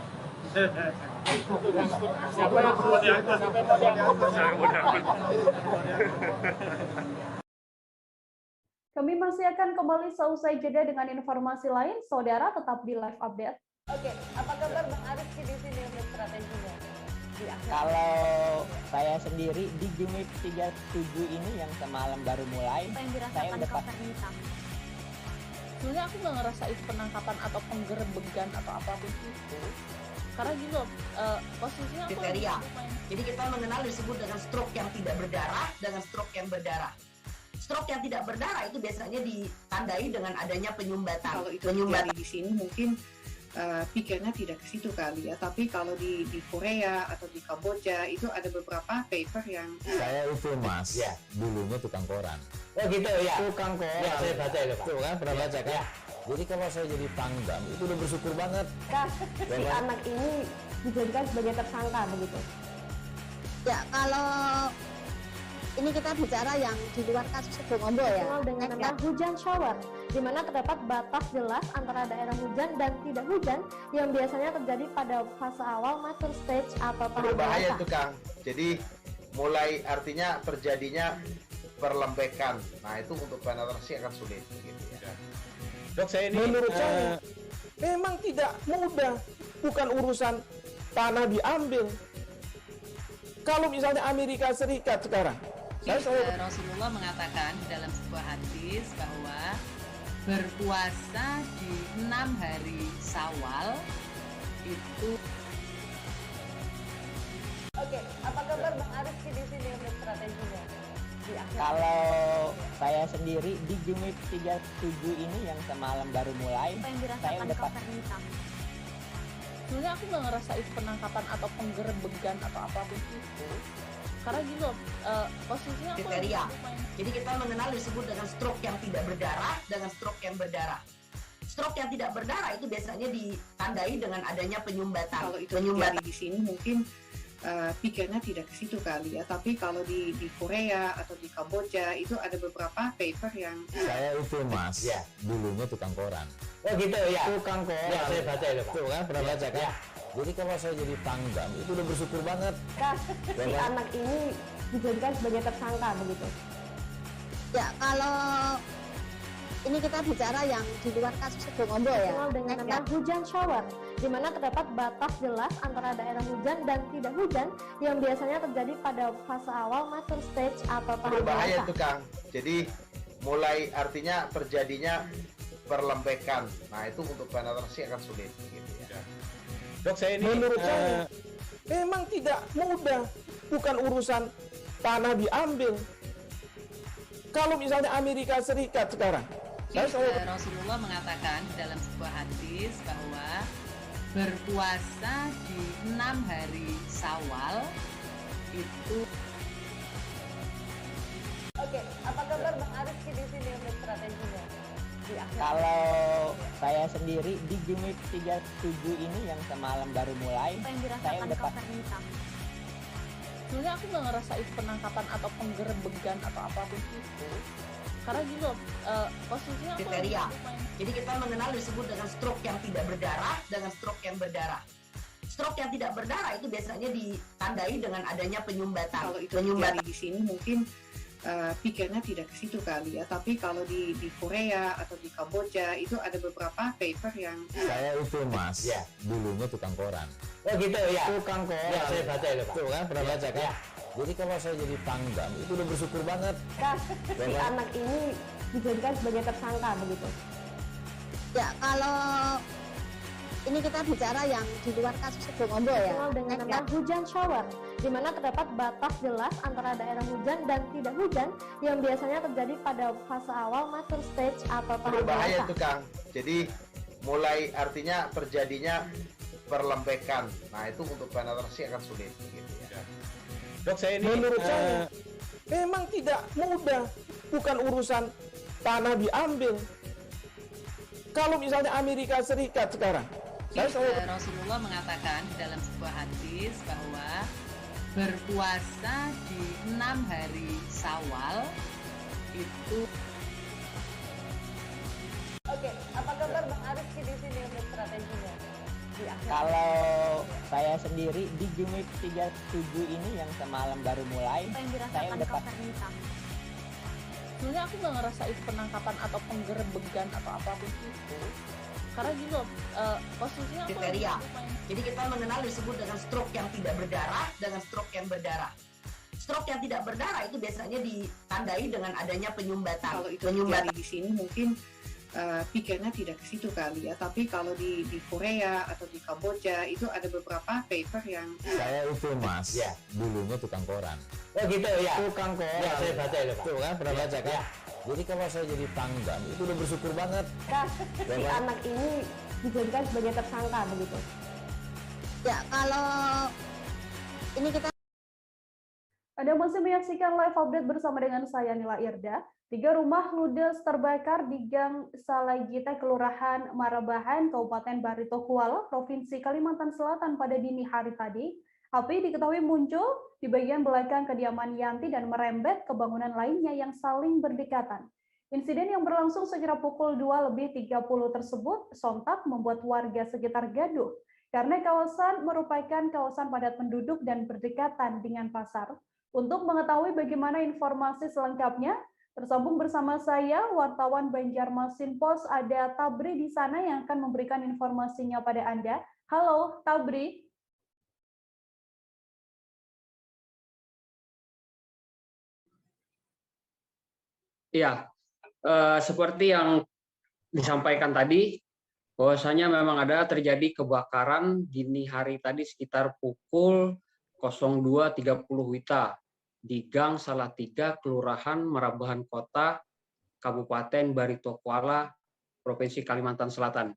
siapa yang mau diangkut? Kami masih akan kembali seusai jeda dengan informasi lain. Saudara tetap di live update. Oke, apa kabar Bang Arifki di sini untuk strateginya? Kalau saya sendiri di Gumip 37 ini yang semalam baru mulai, saya udah sebenarnya aku nggak ngerasa itu penangkapan atau penggerebegan atau apapun itu, karena gitu posisinya kriteria. Jadi kita mengenal disebut dengan stroke yang tidak berdarah dengan stroke yang berdarah. Stroke yang tidak berdarah itu biasanya ditandai dengan adanya penyumbatan. Kalau itu terjadi di sini mungkin pikirnya tidak ke situ kali ya, tapi kalau di Korea atau di Kamboja itu ada beberapa paper yang saya itu Mas, ya, dulunya tukang koran. Oh gitu ya. Tukang koran. Ya, saya baca itu Pak. Tuh kan pernah baca kan? Ya. Jadi kalau saya jadi Pangdam itu udah bersyukur banget. Si anak ini dijadikan sebagai tersangka begitu. Ya, kalau ini kita bicara yang di luar kasus Sebongombo ya. Dengan nama hujan shower, di mana terdapat batas jelas antara daerah hujan dan tidak hujan yang biasanya terjadi pada fase awal mature stage atau tahap berbahaya itu Kang. Jadi mulai artinya terjadinya perlembekan. Nah itu untuk penetrasi akan sulit. Gitu ya. Dok, saya ini menurut saya memang tidak mudah, bukan urusan tanah diambil. Kalau misalnya Amerika Serikat sekarang, Rasulullah mengatakan dalam sebuah hadis bahwa berpuasa di 6 hari Syawal itu. Oke, apa kabar Bang Arifki di sini untuk strateginya? Kalau saya sendiri di Gumip 37 ini yang semalam baru mulai, saya udah sebenarnya aku nggak ngerasa itu penangkapan atau penggerebegan atau apapun itu, karena gitu posisinya kriteria. Jadi kita mengenal disebut dengan stroke yang tidak berdarah dengan stroke yang berdarah. Stroke yang tidak berdarah itu biasanya ditandai dengan adanya penyumbatan. Kalau itu terjadi di sini mungkin pikirnya tidak ke situ kali ya, tapi kalau di Korea atau di Kamboja itu ada beberapa paper yang saya itu Mas, ya, dulunya tukang koran. Oh gitu ya. Tukang koran. Ya, saya baca itu Pak. Tuh kan pernah baca kan? Ya. Jadi kalau saya jadi Pangdam itu udah bersyukur banget. Si anak ini dijadikan sebagai tersangka begitu. Ya, kalau ini kita bicara yang di luar kasus Sebongombo ya. Dengan nama hujan shower, di mana terdapat batas jelas antara daerah hujan dan tidak hujan yang biasanya terjadi pada fase awal mature stage atau tahap berbahaya itu Kang. Jadi mulai artinya terjadinya perlembekan. Nah itu untuk penetrasi akan sulit. Gitu ya. Dok, saya ini menurut saya memang tidak mudah, bukan urusan tanah diambil. Kalau misalnya Amerika Serikat sekarang, Rasulullah mengatakan dalam sebuah hadis bahwa berpuasa di 6 hari Syawal itu. apa kabar Bang Ariski di sini untuk strateginya? Kalau saya sendiri di Gimik 37 ini yang semalam baru mulai, saya udah Sebenarnya aku nggak ngerasain penangkapan atau penggerebegan atau apapun itu, karena gitu posisinya aku kriteria. Jadi kita mengenal disebut dengan stroke yang tidak berdarah dengan stroke yang berdarah. Stroke yang tidak berdarah itu biasanya ditandai dengan adanya penyumbatan. Kalau itu terjadi di sini mungkin pikirnya tidak ke situ kali ya, tapi kalau di Korea atau di Kamboja itu ada beberapa paper yang Saya itu Mas, dulunya tukang koran. Oh gitu ya. Tukang koran. Ya, saya baca itu Pak. Tuh kan, pernah baca kan? Jadi kalau saya jadi Pangdam itu udah bersyukur banget. Si anak ini dijadikan sebagai tersangka begitu. Ya, kalau ini kita bicara yang di luar kasus Sebongombo ya. Dikenal dengan nama hujan shower, di mana terdapat batas jelas antara daerah hujan dan tidak hujan yang biasanya terjadi pada fase awal mature stage atau tahap Berbahaya dewasa. itu Kang. Jadi mulai artinya terjadinya perlembekan. Nah itu untuk penetrasi akan sulit. Gitu ya. Dok, saya ini menurut saya memang tidak mudah, bukan urusan tanah diambil. Kalau misalnya Amerika Serikat sekarang, Rasulullah mengatakan dalam sebuah hadis bahwa berpuasa di 6 hari Syawal itu. Oke, apa kabar Bang Ariski di sini untuk strateginya? Kalau saya sendiri di Gimik 37 ini yang semalam baru mulai, saya udah Sebenarnya aku nggak ngerasain penangkapan atau penggerebegan atau apapun itu, karena gitu posisinya aku kriteria. Jadi kita mengenal disebut dengan stroke yang tidak berdarah dengan stroke yang berdarah. Stroke yang tidak berdarah itu biasanya ditandai dengan adanya penyumbatan. Kalau itu terjadi di sini mungkin pikirnya tidak ke situ kali ya, tapi kalau di Korea atau di Kamboja itu ada beberapa paper yang Saya itu Mas, dulunya tukang koran. Oh gitu ya. Tukang koran. Ya, saya baca itu Pak. Tuh kan, pernah baca kan? Jadi kalau saya jadi Pangdam itu udah bersyukur banget. Si anak ini dijadikan sebagai tersangka begitu. Ya, kalau ini kita Anda masih menyaksikan live update bersama dengan saya Nila Irda. 3 rumah ludes terbakar di Gang Salagita, Kelurahan Marabahan, Kabupaten Barito Kuala, Provinsi Kalimantan Selatan pada dini hari tadi. Api diketahui muncul di bagian belakang kediaman Yanti dan merembet ke bangunan lainnya yang saling berdekatan. Insiden yang berlangsung sekira pukul 2:30 tersebut sontak membuat warga sekitar gaduh karena kawasan merupakan kawasan padat penduduk dan berdekatan dengan pasar. Untuk mengetahui bagaimana informasi selengkapnya, tersambung bersama saya, wartawan Banjarmasin Pos, ada Tabri di sana yang akan memberikan informasinya pada Anda. Halo, Tabri. Iya, seperti yang disampaikan tadi, bahwasanya memang ada terjadi kebakaran dini hari tadi sekitar pukul 02.30 WITA di Gang Salatiga, Kelurahan Marabahan Kota, Kabupaten Barito Kuala, Provinsi Kalimantan Selatan.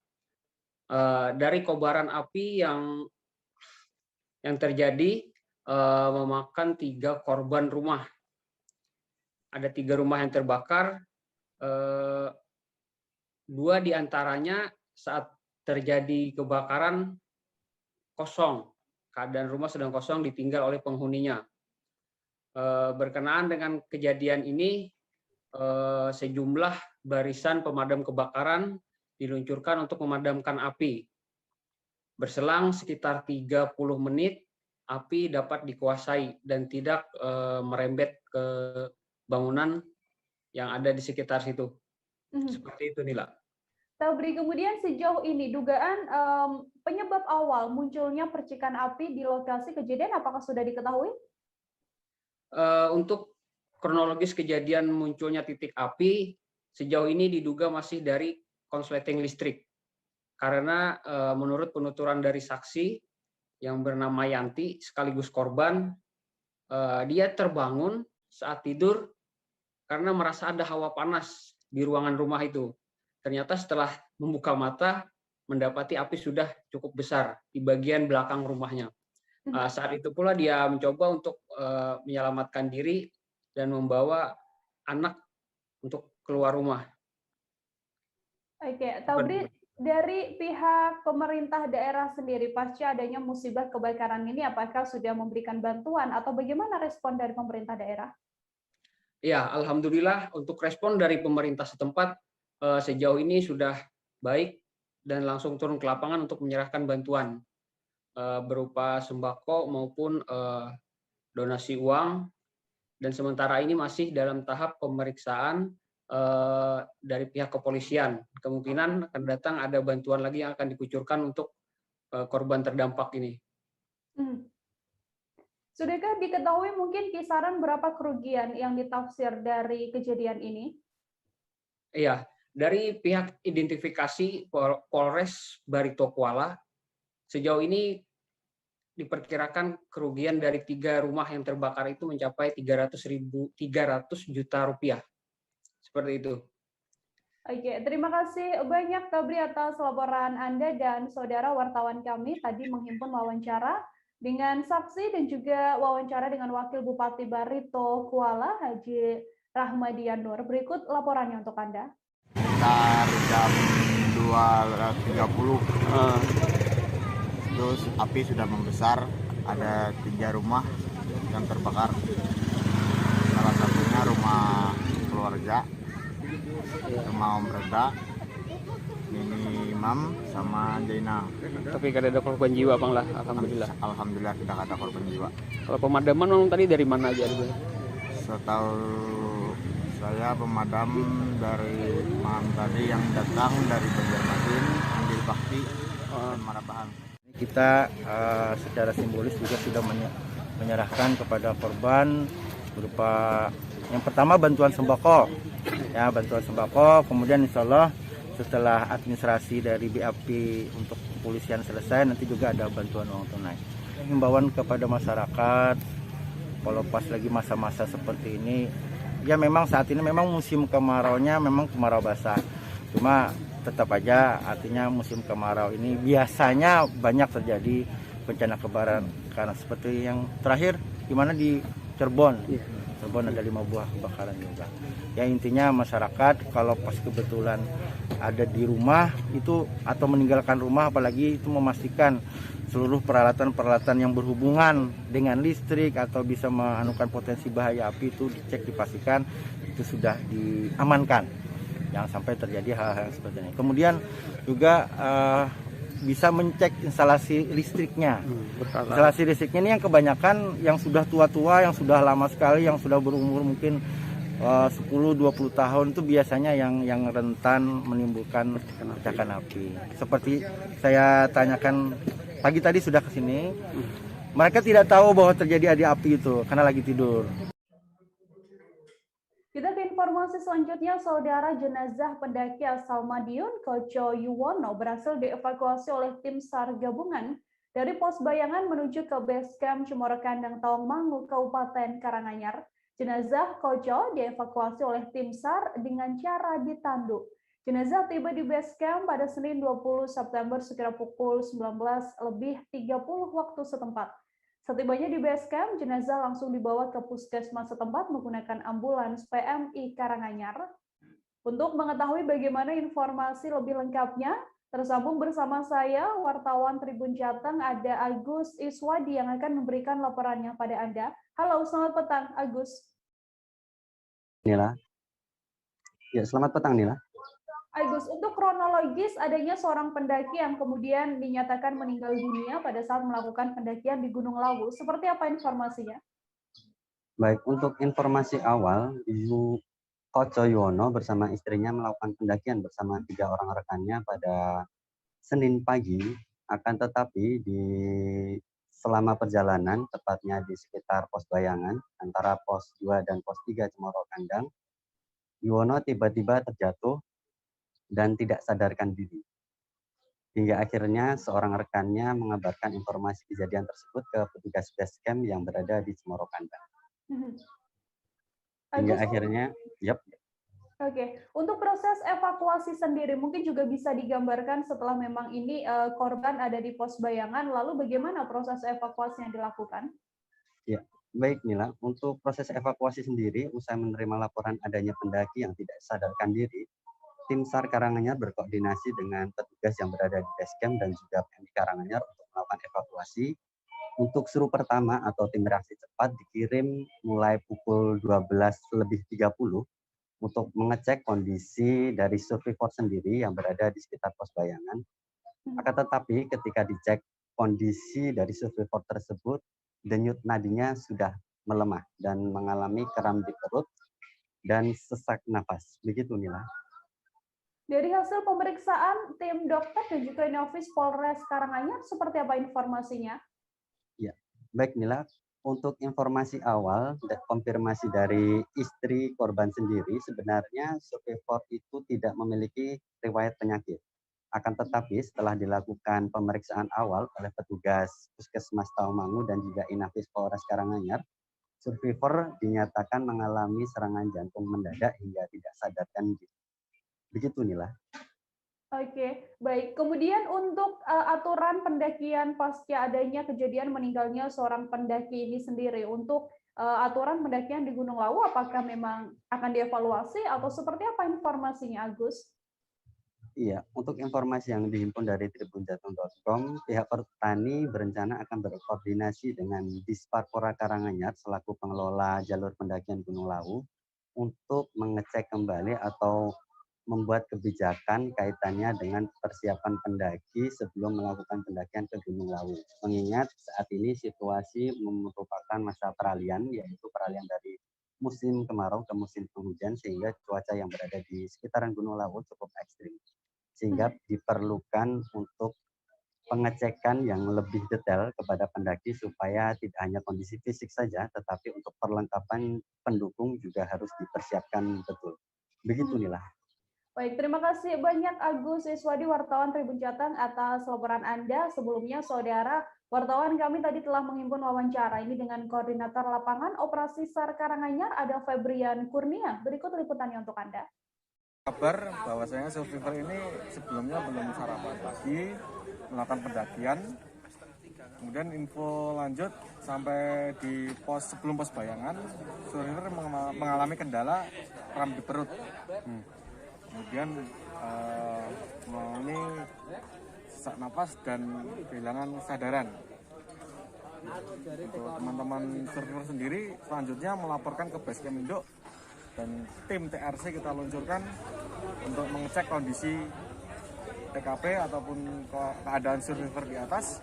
Dari kobaran api yang terjadi memakan 3 korban rumah. Ada 3 rumah yang terbakar, 2 diantaranya saat terjadi kebakaran kosong, keadaan rumah sedang kosong ditinggal oleh penghuninya. Berkenaan dengan kejadian ini, sejumlah barisan pemadam kebakaran diluncurkan untuk memadamkan api. Berselang sekitar 30 menit, api dapat dikuasai dan tidak merembet ke bangunan yang ada di sekitar situ. Seperti itu, Nila. Tabri, kemudian sejauh ini dugaan penyebab awal munculnya percikan api di lokasi kejadian apakah sudah diketahui? Untuk kronologis kejadian munculnya titik api, sejauh ini diduga masih dari konsleting listrik. Karena menurut penuturan dari saksi yang bernama Yanti sekaligus korban, dia terbangun saat tidur karena merasa ada hawa panas di ruangan rumah itu. Ternyata setelah membuka mata, mendapati api sudah cukup besar di bagian belakang rumahnya. Saat itu pula dia mencoba untuk menyelamatkan diri dan membawa anak untuk keluar rumah. Oke, Tabri, dari pihak pemerintah daerah sendiri pasca adanya musibah kebakaran ini, apakah sudah memberikan bantuan atau bagaimana respon dari pemerintah daerah? Ya, alhamdulillah untuk respon dari pemerintah setempat sejauh ini sudah baik dan langsung turun ke lapangan untuk menyerahkan bantuan berupa sembako maupun donasi uang, dan sementara ini masih dalam tahap pemeriksaan dari pihak kepolisian. Kemungkinan akan datang ada bantuan lagi yang akan dikucurkan untuk korban terdampak ini. Sudahkah diketahui mungkin kisaran berapa kerugian yang ditafsir dari kejadian ini? Iya, dari pihak identifikasi Polres Barito Kuala, sejauh ini diperkirakan kerugian dari 3 rumah yang terbakar itu mencapai 300 juta rupiah. Seperti itu. Oke, terima kasih banyak Tabri atas laporan Anda dan saudara wartawan kami tadi menghimpun wawancara dengan saksi dan juga wawancara dengan Wakil Bupati Barito Kuala, Haji Rahmadian Nur. Berikut laporannya untuk Anda. Sekitar jam 2.30, terus api sudah membesar, ada 3 rumah yang terbakar. Salah satunya rumah keluarga, rumah Om Reda, Nini Imam, sama Jaina. Tapi kada ada korban jiwa, Bang lah, alhamdulillah. Alhamdulillah tidak ada korban jiwa. Kalau pemadaman memang tadi dari mana aja? Setahu saya pemadam dari malam tadi yang datang dari Banjarmasin, Anggil Bakti, dan Marabahan. Kita secara simbolis juga sudah menyerahkan kepada korban berupa yang pertama bantuan sembako, ya bantuan sembako. Kemudian insya Allah setelah administrasi dari BAP untuk kepolisian selesai, nanti juga ada bantuan uang tunai. Himbauan kepada masyarakat, kalau pas lagi masa-masa seperti ini, ya memang saat ini memang musim kemaraunya memang kemarau basah. Cuma tetap aja artinya musim kemarau ini biasanya banyak terjadi bencana kebakaran. Karena seperti yang terakhir gimana di Cirebon. Cirebon ada 5 buah kebakaran juga. Ya intinya masyarakat kalau pas kebetulan ada di rumah itu atau meninggalkan rumah, apalagi itu memastikan seluruh peralatan-peralatan yang berhubungan dengan listrik atau bisa menganukan potensi bahaya api itu dicek, dipastikan itu sudah diamankan. Jangan sampai terjadi hal-hal seperti ini. Kemudian juga bisa mencek instalasi listriknya. Instalasi listriknya ini yang kebanyakan yang sudah tua-tua, yang sudah lama sekali, yang sudah berumur mungkin 10-20 tahun itu biasanya yang rentan menimbulkan ledakan api. Seperti saya tanyakan pagi tadi sudah ke sini, mereka tidak tahu bahwa terjadi api itu karena lagi tidur. Kita ke informasi selanjutnya, saudara, jenazah pendaki asal Madiun, Koco Yuwono, berhasil dievakuasi oleh tim SAR gabungan dari pos Bayangan menuju ke base camp Cemoro Kandang Tawangmangu, Kabupaten Karanganyar. Jenazah Koco dievakuasi oleh tim SAR dengan cara ditandu. Jenazah tiba di base camp pada Senin 20 September sekira pukul 19.30 waktu setempat. Setibanya di base camp, jenazah langsung dibawa ke puskesmas setempat menggunakan ambulans PMI Karanganyar. Untuk mengetahui bagaimana informasi lebih lengkapnya, tersambung bersama saya, wartawan Tribun Jateng, ada Agus Iswadi yang akan memberikan laporannya pada Anda. Halo, selamat petang, Agus. Nila. Ya, selamat petang, Nila. Agus, untuk kronologis adanya seorang pendaki yang kemudian dinyatakan meninggal dunia pada saat melakukan pendakian di Gunung Lawu. Seperti apa informasinya? Baik, untuk informasi awal, Ibu Koco Yuwono bersama istrinya melakukan pendakian bersama 3 orang rekannya pada Senin pagi. Akan tetapi selama perjalanan, tepatnya di sekitar pos Bayangan, antara pos 2 dan pos 3 Cemoro Kandang, Yuwono tiba-tiba terjatuh dan tidak sadarkan diri. Hingga akhirnya seorang rekannya mengabarkan informasi kejadian tersebut ke petugas base camp yang berada di Cemoro Kandang. Hingga akhirnya, Oke, untuk proses evakuasi sendiri mungkin juga bisa digambarkan setelah memang ini korban ada di pos Bayangan, lalu bagaimana proses evakuasi yang dilakukan? Ya, Baik Nila, untuk proses evakuasi sendiri, usai menerima laporan adanya pendaki yang tidak sadarkan diri, tim SAR Karanganyar berkoordinasi dengan petugas yang berada di base camp dan juga PMI Karanganyar untuk melakukan evakuasi. Untuk seru pertama atau tim reaksi cepat dikirim mulai pukul 12:30 untuk mengecek kondisi dari survivor sendiri yang berada di sekitar pos bayangan. Akan tetapi ketika dicek kondisi dari survivor tersebut, denyut nadinya sudah melemah dan mengalami kram di perut dan sesak nafas. Begitu Nila. Dari hasil pemeriksaan tim dokter dan juga Inafis Polres Karanganyar, seperti apa informasinya? Ya, baik Nila. Untuk informasi awal dan konfirmasi dari istri korban sendiri, sebenarnya survivor itu tidak memiliki riwayat penyakit. Akan tetapi setelah dilakukan pemeriksaan awal oleh petugas Puskesmas Taumangu dan juga Inafis Polres Karanganyar, survivor dinyatakan mengalami serangan jantung mendadak hingga tidak sadarkan diri. Begitu Nila. Oke, baik. Kemudian untuk aturan pendakian pasca adanya kejadian meninggalnya seorang pendaki ini sendiri, untuk aturan pendakian di Gunung Lawu, apakah memang akan dievaluasi atau seperti apa informasinya, Agus? Iya, untuk informasi yang dihimpun dari tribunjateng.com, pihak Pertani berencana akan berkoordinasi dengan Disparpora Karanganyar selaku pengelola jalur pendakian Gunung Lawu untuk mengecek kembali atau membuat kebijakan kaitannya dengan persiapan pendaki sebelum melakukan pendakian ke Gunung Lawu. Mengingat saat ini situasi merupakan masa peralihan, yaitu peralihan dari musim kemarau ke musim penghujan, sehingga cuaca yang berada di sekitaran Gunung Lawu cukup ekstrim. Sehingga diperlukan untuk pengecekan yang lebih detail kepada pendaki supaya tidak hanya kondisi fisik saja, tetapi untuk perlengkapan pendukung juga harus dipersiapkan betul. Begitu Nila. Baik, terima kasih banyak Agus Iswadi, wartawan Tribun Jateng, atas laporan Anda. Sebelumnya, saudara wartawan kami tadi telah menghimpun wawancara ini dengan Koordinator Lapangan Operasi SAR Karanganyar, ada Febrian Kurnia. Berikut liputannya untuk Anda. Kabar bahwasanya survivor ini sebelumnya belum sarapan pagi, melakukan pendakian. Kemudian info lanjut sampai di pos sebelum pos bayangan, survivor mengalami kendala kram di perut. Kemudian mengalami sesak napas dan kehilangan kesadaran. Untuk teman-teman survivor sendiri selanjutnya melaporkan ke Basecamp Induk dan tim TRC kita luncurkan untuk mengecek kondisi TKP ataupun keadaan survivor di atas.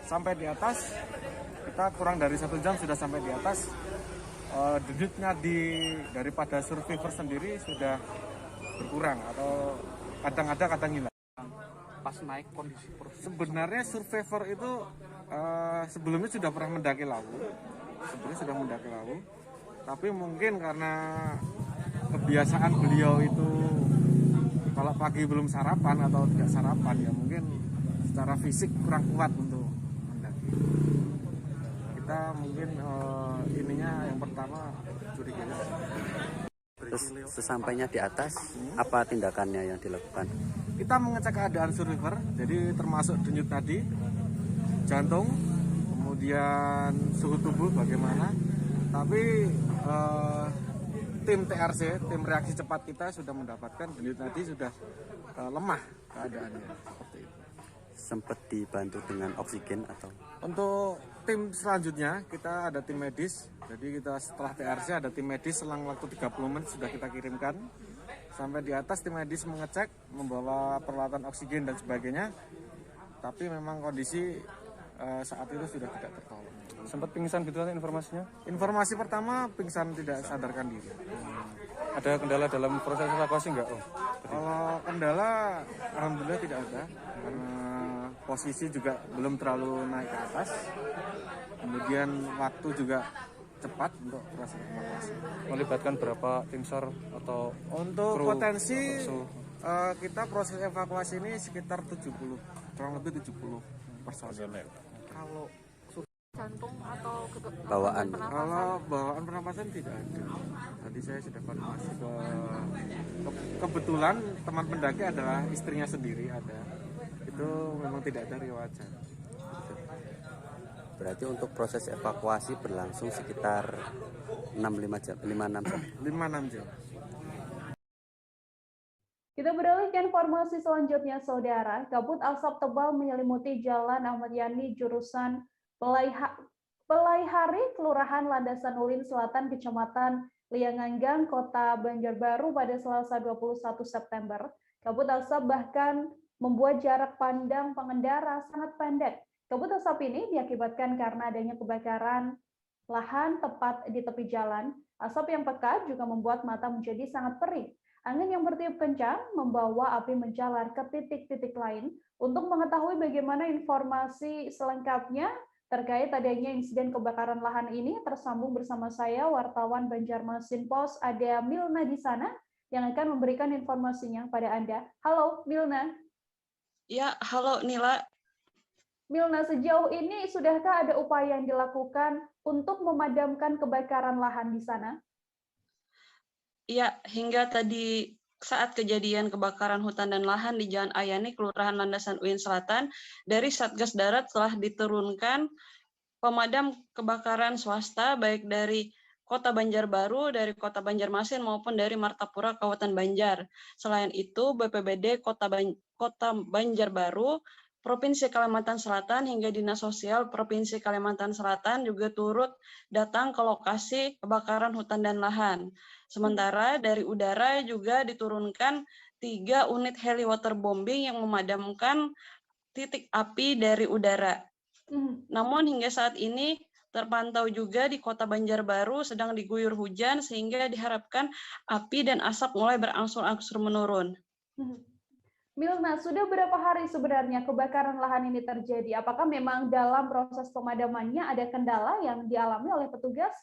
Sampai di atas, kita kurang dari 1 jam sudah sampai di atas. Denyutnya daripada survivor sendiri sudah berkurang atau kadang ada kadang hilang. Pas naik kondisi sebenarnya survivor itu sebelumnya sudah pernah mendaki Lawu, tapi mungkin karena kebiasaan beliau itu kalau pagi belum sarapan atau tidak sarapan, ya mungkin secara fisik kurang kuat untuk mendaki. Kita mungkin ininya yang pertama curiga. Terus sesampainya di atas, apa tindakannya yang dilakukan? Kita mengecek keadaan survivor, jadi termasuk denyut nadi, jantung, kemudian suhu tubuh bagaimana. Tapi tim TRC, tim reaksi cepat kita sudah mendapatkan denyut nadi sudah lemah keadaannya, seperti itu. Sempat dibantu dengan oksigen atau? Untuk tim selanjutnya kita ada tim medis. Jadi kita setelah TRC ada tim medis, selang waktu 30 menit sudah kita kirimkan. Sampai di atas tim medis mengecek, membawa peralatan oksigen dan sebagainya. Tapi memang kondisi saat itu sudah tidak tertolong. Sempat pingsan gitu informasinya? Informasi pertama pingsan tidak sadarkan diri. Ada kendala dalam proses evakuasi enggak? Kalau kendala alhamdulillah tidak ada. Karena posisi juga belum terlalu naik ke atas. Kemudian waktu juga cepat untuk proses evakuasi. Melibatkan berapa tim SAR atau untuk kru, potensi kita proses evakuasi ini sekitar 70, kurang lebih 70 personel. Kalau jantung atau bawaan pernapasan tidak ada. Tadi saya sudah konfirmasi kebetulan teman pendaki adalah istrinya sendiri ada. Itu memang tidak ada riwayat. Berarti untuk proses evakuasi berlangsung sekitar 5-6 jam. 5-6 jam. Kita beralih ke informasi selanjutnya, Saudara. Kabut asap tebal menyelimuti Jalan Ahmad Yani jurusan Pelaihari, Kelurahan Landasan Ulin Selatan, Kecamatan Lianganggang, Kota Banjarbaru pada Selasa 21 September. Kabut asap bahkan membuat jarak pandang pengendara sangat pendek. Kabut asap ini diakibatkan karena adanya kebakaran lahan tepat di tepi jalan. Asap yang pekat juga membuat mata menjadi sangat perih. Angin yang bertiup kencang membawa api menjalar ke titik-titik lain. Untuk mengetahui bagaimana informasi selengkapnya terkait adanya insiden kebakaran lahan ini, tersambung bersama saya, wartawan Banjarmasin Pos, ada Milna di sana, yang akan memberikan informasinya pada Anda. Halo, Milna. Ya, halo Nila. Milna, sejauh ini sudahkah ada upaya yang dilakukan untuk memadamkan kebakaran lahan di sana? Ya, hingga tadi saat kejadian kebakaran hutan dan lahan di Jalan Ayani, Kelurahan Landasan UIN Selatan, dari Satgas Darat telah diturunkan pemadam kebakaran swasta, baik dari Kota Banjarbaru, dari Kota Banjarmasin, maupun dari Martapura, Kabupaten Banjar. Selain itu, BPBD Kota Banjarbaru, Provinsi Kalimantan Selatan, hingga Dinas Sosial Provinsi Kalimantan Selatan juga turut datang ke lokasi kebakaran hutan dan lahan. Sementara dari udara juga diturunkan 3 unit heli waterbombing yang memadamkan titik api dari udara. Namun hingga saat ini terpantau juga di Kota Banjarbaru sedang diguyur hujan, sehingga diharapkan api dan asap mulai berangsur-angsur menurun. Milna, sudah berapa hari sebenarnya kebakaran lahan ini terjadi? Apakah memang dalam proses pemadamannya ada kendala yang dialami oleh petugas?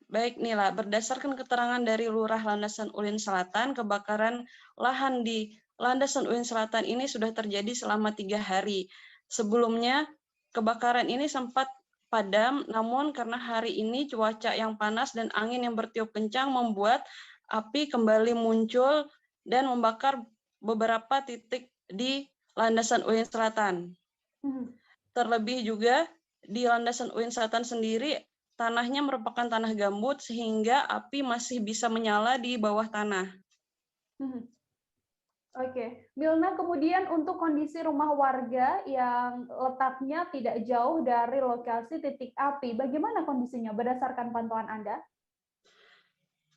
Baik Nila, berdasarkan keterangan dari Lurah Landasan Ulin Selatan, kebakaran lahan di Landasan Ulin Selatan ini sudah terjadi selama 3 hari. Sebelumnya, kebakaran ini sempat padam, namun karena hari ini cuaca yang panas dan angin yang bertiup kencang membuat api kembali muncul dan membakar beberapa titik di Landasan UIN Selatan. Terlebih juga di Landasan UIN Selatan sendiri, tanahnya merupakan tanah gambut sehingga api masih bisa menyala di bawah tanah. Oke, Milna, kemudian untuk kondisi rumah warga yang letaknya tidak jauh dari lokasi titik api, bagaimana kondisinya berdasarkan pantauan Anda?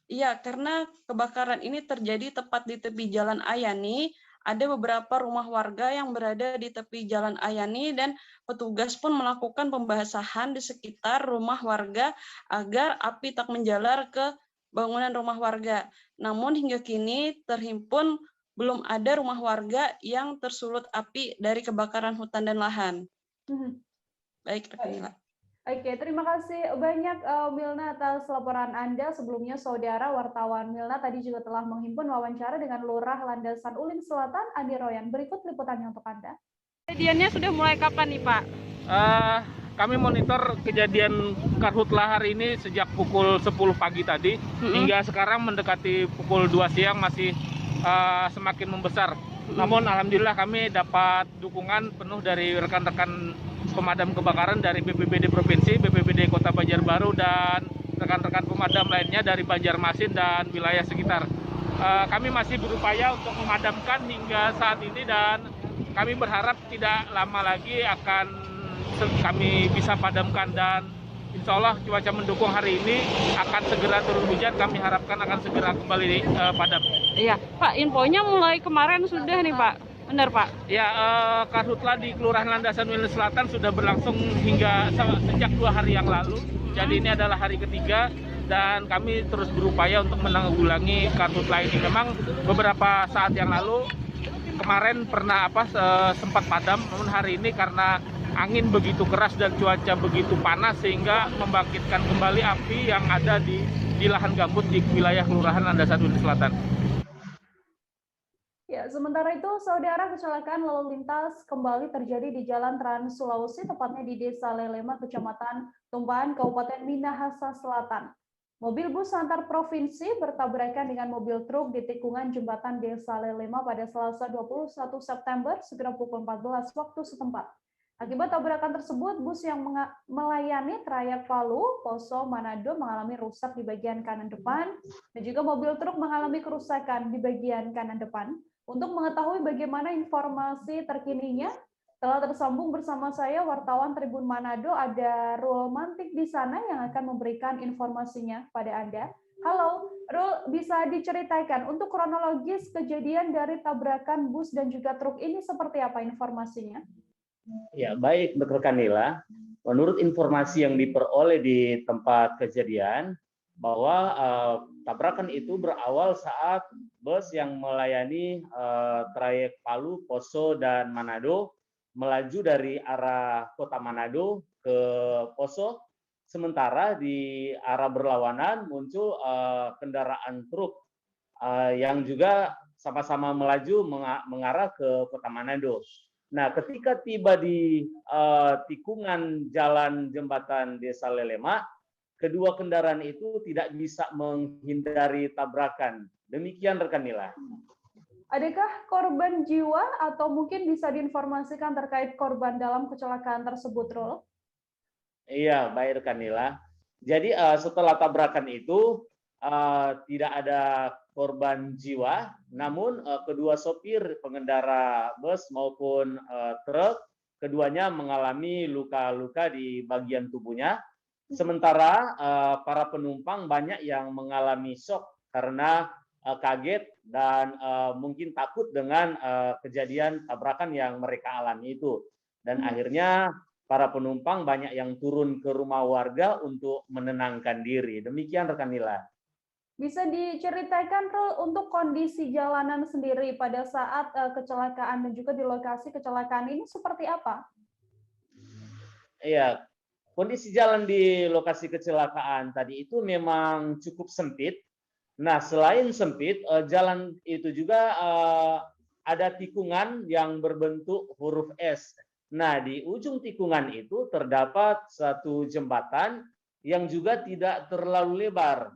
Iya, karena kebakaran ini terjadi tepat di tepi Jalan Ayani, ada beberapa rumah warga yang berada di tepi Jalan Ayani dan petugas pun melakukan pembasahan di sekitar rumah warga agar api tak menjalar ke bangunan rumah warga. Namun hingga kini terhimpun belum ada rumah warga yang tersulut api dari kebakaran hutan dan lahan. Baik, Nila. Oke, terima kasih banyak Milna atas laporan Anda. Sebelumnya saudara wartawan Milna tadi juga telah menghimpun wawancara dengan Lurah Landasan Ulin Selatan, Andi Royan. Berikut liputannya untuk Anda. Kejadiannya sudah mulai kapan nih Pak? Kami monitor kejadian karhutlah hari ini sejak pukul 10 pagi tadi hingga sekarang mendekati pukul 2 siang masih semakin membesar. Namun alhamdulillah kami dapat dukungan penuh dari rekan-rekan pemadam kebakaran dari BPBD Provinsi, BPBD Kota Banjarbaru, dan rekan-rekan pemadam lainnya dari Banjarmasin dan wilayah sekitar. Kami masih berupaya untuk memadamkan hingga saat ini dan kami berharap tidak lama lagi akan kami bisa padamkan, dan insya Allah cuaca mendukung hari ini akan segera turun hujan. Kami harapkan akan segera kembali padam. Iya, Pak, infonya mulai kemarin sudah nih Pak. Benar Pak? Ya, karhutlah di Kelurahan Landasan Ulin Selatan sudah berlangsung hingga sejak 2 hari yang lalu. Jadi ini adalah hari ketiga dan kami terus berupaya untuk menanggulangi karhutlah ini. Memang beberapa saat yang lalu kemarin pernah sempat padam, namun hari ini karena angin begitu keras dan cuaca begitu panas sehingga membangkitkan kembali api yang ada di lahan gambut di wilayah Kelurahan Landasan Ulin Selatan. Ya, sementara itu, saudara, kecelakaan lalu lintas kembali terjadi di Jalan Trans Sulawesi, tepatnya di Desa Lelema, Kecamatan Tumpahan, Kabupaten Minahasa Selatan. Mobil bus antar provinsi bertabrakan dengan mobil truk di tikungan jembatan Desa Lelema pada Selasa 21 September, sekitar pukul 14 waktu setempat. Akibat tabrakan tersebut, bus yang melayani trayek Palu, Poso, Manado mengalami rusak di bagian kanan depan, dan juga mobil truk mengalami kerusakan di bagian kanan depan. Untuk mengetahui bagaimana informasi terkininya, telah tersambung bersama saya wartawan Tribun Manado, ada Rul Mantik di sana yang akan memberikan informasinya pada Anda. Halo, Rul, bisa diceritakan untuk kronologis kejadian dari tabrakan bus dan juga truk ini seperti apa informasinya? Ya, baik, Dr. Kanila. Menurut informasi yang diperoleh di tempat kejadian, bahwa tabrakan itu berawal saat bus yang melayani trayek Palu, Poso, dan Manado melaju dari arah kota Manado ke Poso, sementara di arah berlawanan muncul kendaraan truk yang juga sama-sama melaju mengarah ke kota Manado. Nah, ketika tiba di tikungan jalan jembatan Desa Lelema, kedua kendaraan itu tidak bisa menghindari tabrakan. Demikian rekan Nila. Adakah korban jiwa atau mungkin bisa diinformasikan terkait korban dalam kecelakaan tersebut, Rul? Iya, baik rekan Nila. Jadi setelah tabrakan itu tidak ada korban jiwa, namun kedua sopir pengendara bus maupun truk, keduanya mengalami luka-luka di bagian tubuhnya. Sementara para penumpang banyak yang mengalami shock karena kaget dan mungkin takut dengan kejadian tabrakan yang mereka alami itu. Dan akhirnya para penumpang banyak yang turun ke rumah warga untuk menenangkan diri. Demikian rekan Nila. Bisa diceritakan, Rul, untuk kondisi jalanan sendiri pada saat kecelakaan dan juga di lokasi kecelakaan ini seperti apa? Iya, kondisi jalan di lokasi kecelakaan tadi itu memang cukup sempit. Nah, selain sempit, jalan itu juga ada tikungan yang berbentuk huruf S. Nah, di ujung tikungan itu terdapat satu jembatan yang juga tidak terlalu lebar.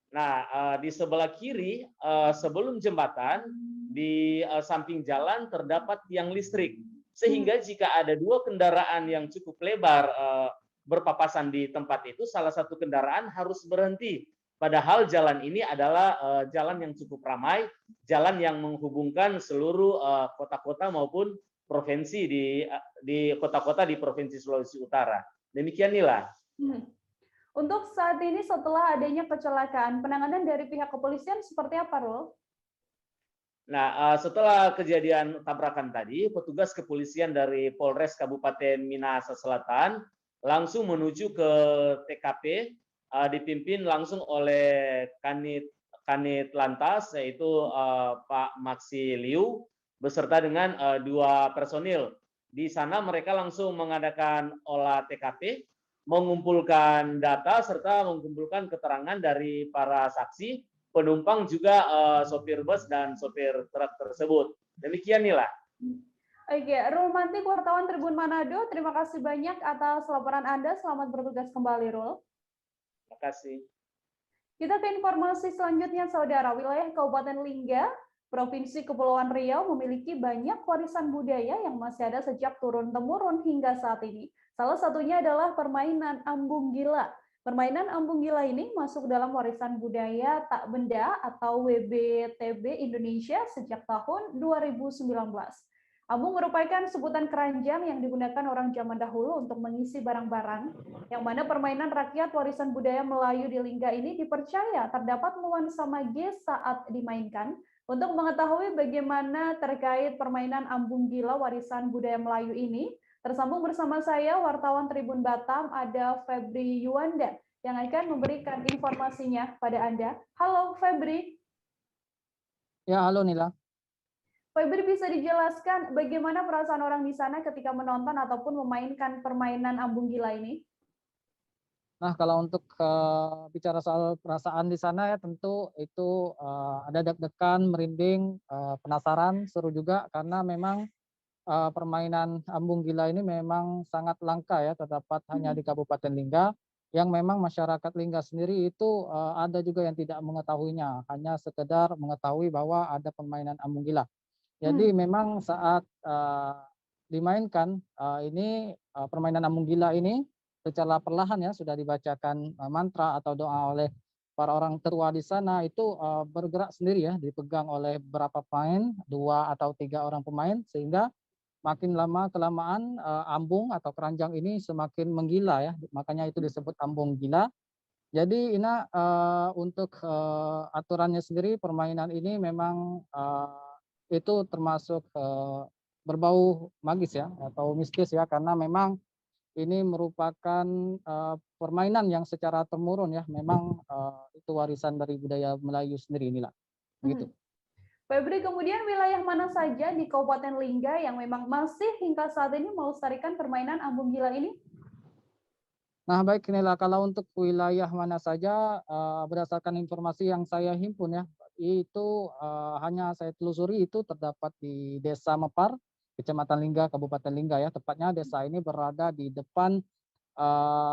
Nah, di sebelah kiri sebelum jembatan, di samping jalan terdapat tiang listrik. Sehingga jika ada dua kendaraan yang cukup lebar berpapasan di tempat itu, salah satu kendaraan harus berhenti. Padahal jalan ini adalah jalan yang cukup ramai, jalan yang menghubungkan seluruh kota-kota maupun provinsi di kota-kota di Provinsi Sulawesi Utara. Demikian Nila. Untuk saat ini setelah adanya kecelakaan, penanganan dari pihak kepolisian seperti apa, Rul? Nah, setelah kejadian tabrakan tadi, petugas kepolisian dari Polres Kabupaten Minahasa Selatan langsung menuju ke TKP, dipimpin langsung oleh Kanit Lantas, yaitu Pak Maksi Liu, beserta dengan dua personil. Di sana mereka langsung mengadakan olah TKP, mengumpulkan data serta mengumpulkan keterangan dari para saksi, penumpang juga sopir bus dan sopir truk tersebut. Demikian Nila. Oke, Rul Mantik, wartawan Tribun Manado, terima kasih banyak atas laporan Anda. Selamat bertugas kembali, Rul. Terima kasih. Kita ke informasi selanjutnya, Saudara. Wilayah Kabupaten Lingga, Provinsi Kepulauan Riau memiliki banyak warisan budaya yang masih ada sejak turun-temurun hingga saat ini. Salah satunya adalah permainan ambung gila. Permainan ambung gila ini masuk dalam warisan budaya tak benda atau WBTB Indonesia sejak tahun 2019. Ambung merupakan sebutan keranjang yang digunakan orang zaman dahulu untuk mengisi barang-barang, yang mana permainan rakyat warisan budaya Melayu di Lingga ini dipercaya terdapat nuansa magis saat dimainkan. Untuk mengetahui bagaimana terkait permainan ambung gila warisan budaya Melayu ini, tersambung bersama saya, wartawan Tribun Batam, ada Febri Yuanda, yang akan memberikan informasinya pada Anda. Halo Febri. Ya, halo Nila. Febri, bisa dijelaskan bagaimana perasaan orang di sana ketika menonton ataupun memainkan permainan ambung gila ini? Nah, kalau untuk bicara soal perasaan di sana ya tentu itu ada deg-degan, merinding, penasaran, seru juga karena memang permainan ambung gila ini memang sangat langka ya, terdapat hanya di Kabupaten Lingga, yang memang masyarakat Lingga sendiri itu ada juga yang tidak mengetahuinya, hanya sekedar mengetahui bahwa ada permainan ambung gila. Jadi memang saat dimainkan ini permainan ambung gila ini secara perlahan ya, sudah dibacakan mantra atau doa oleh para orang tua di sana, itu bergerak sendiri ya, dipegang oleh beberapa pemain, 2 atau 3 orang pemain, sehingga makin lama kelamaan ambung atau keranjang ini semakin menggila ya, makanya itu disebut ambung gila. Jadi Ina, untuk aturannya sendiri permainan ini memang itu termasuk berbau magis ya atau mistis ya, karena memang ini merupakan permainan yang secara temurun ya, memang itu warisan dari budaya Melayu sendiri inilah. Begitu. Febri, kemudian wilayah mana saja di Kabupaten Lingga yang memang masih hingga saat ini melestarikan permainan ambung gila ini? Nah baik, inilah kalau untuk wilayah mana saja, berdasarkan informasi yang saya himpun ya, itu hanya saya telusuri itu terdapat di Desa Mepar, Kecamatan Lingga, Kabupaten Lingga ya, tepatnya desa ini berada di depan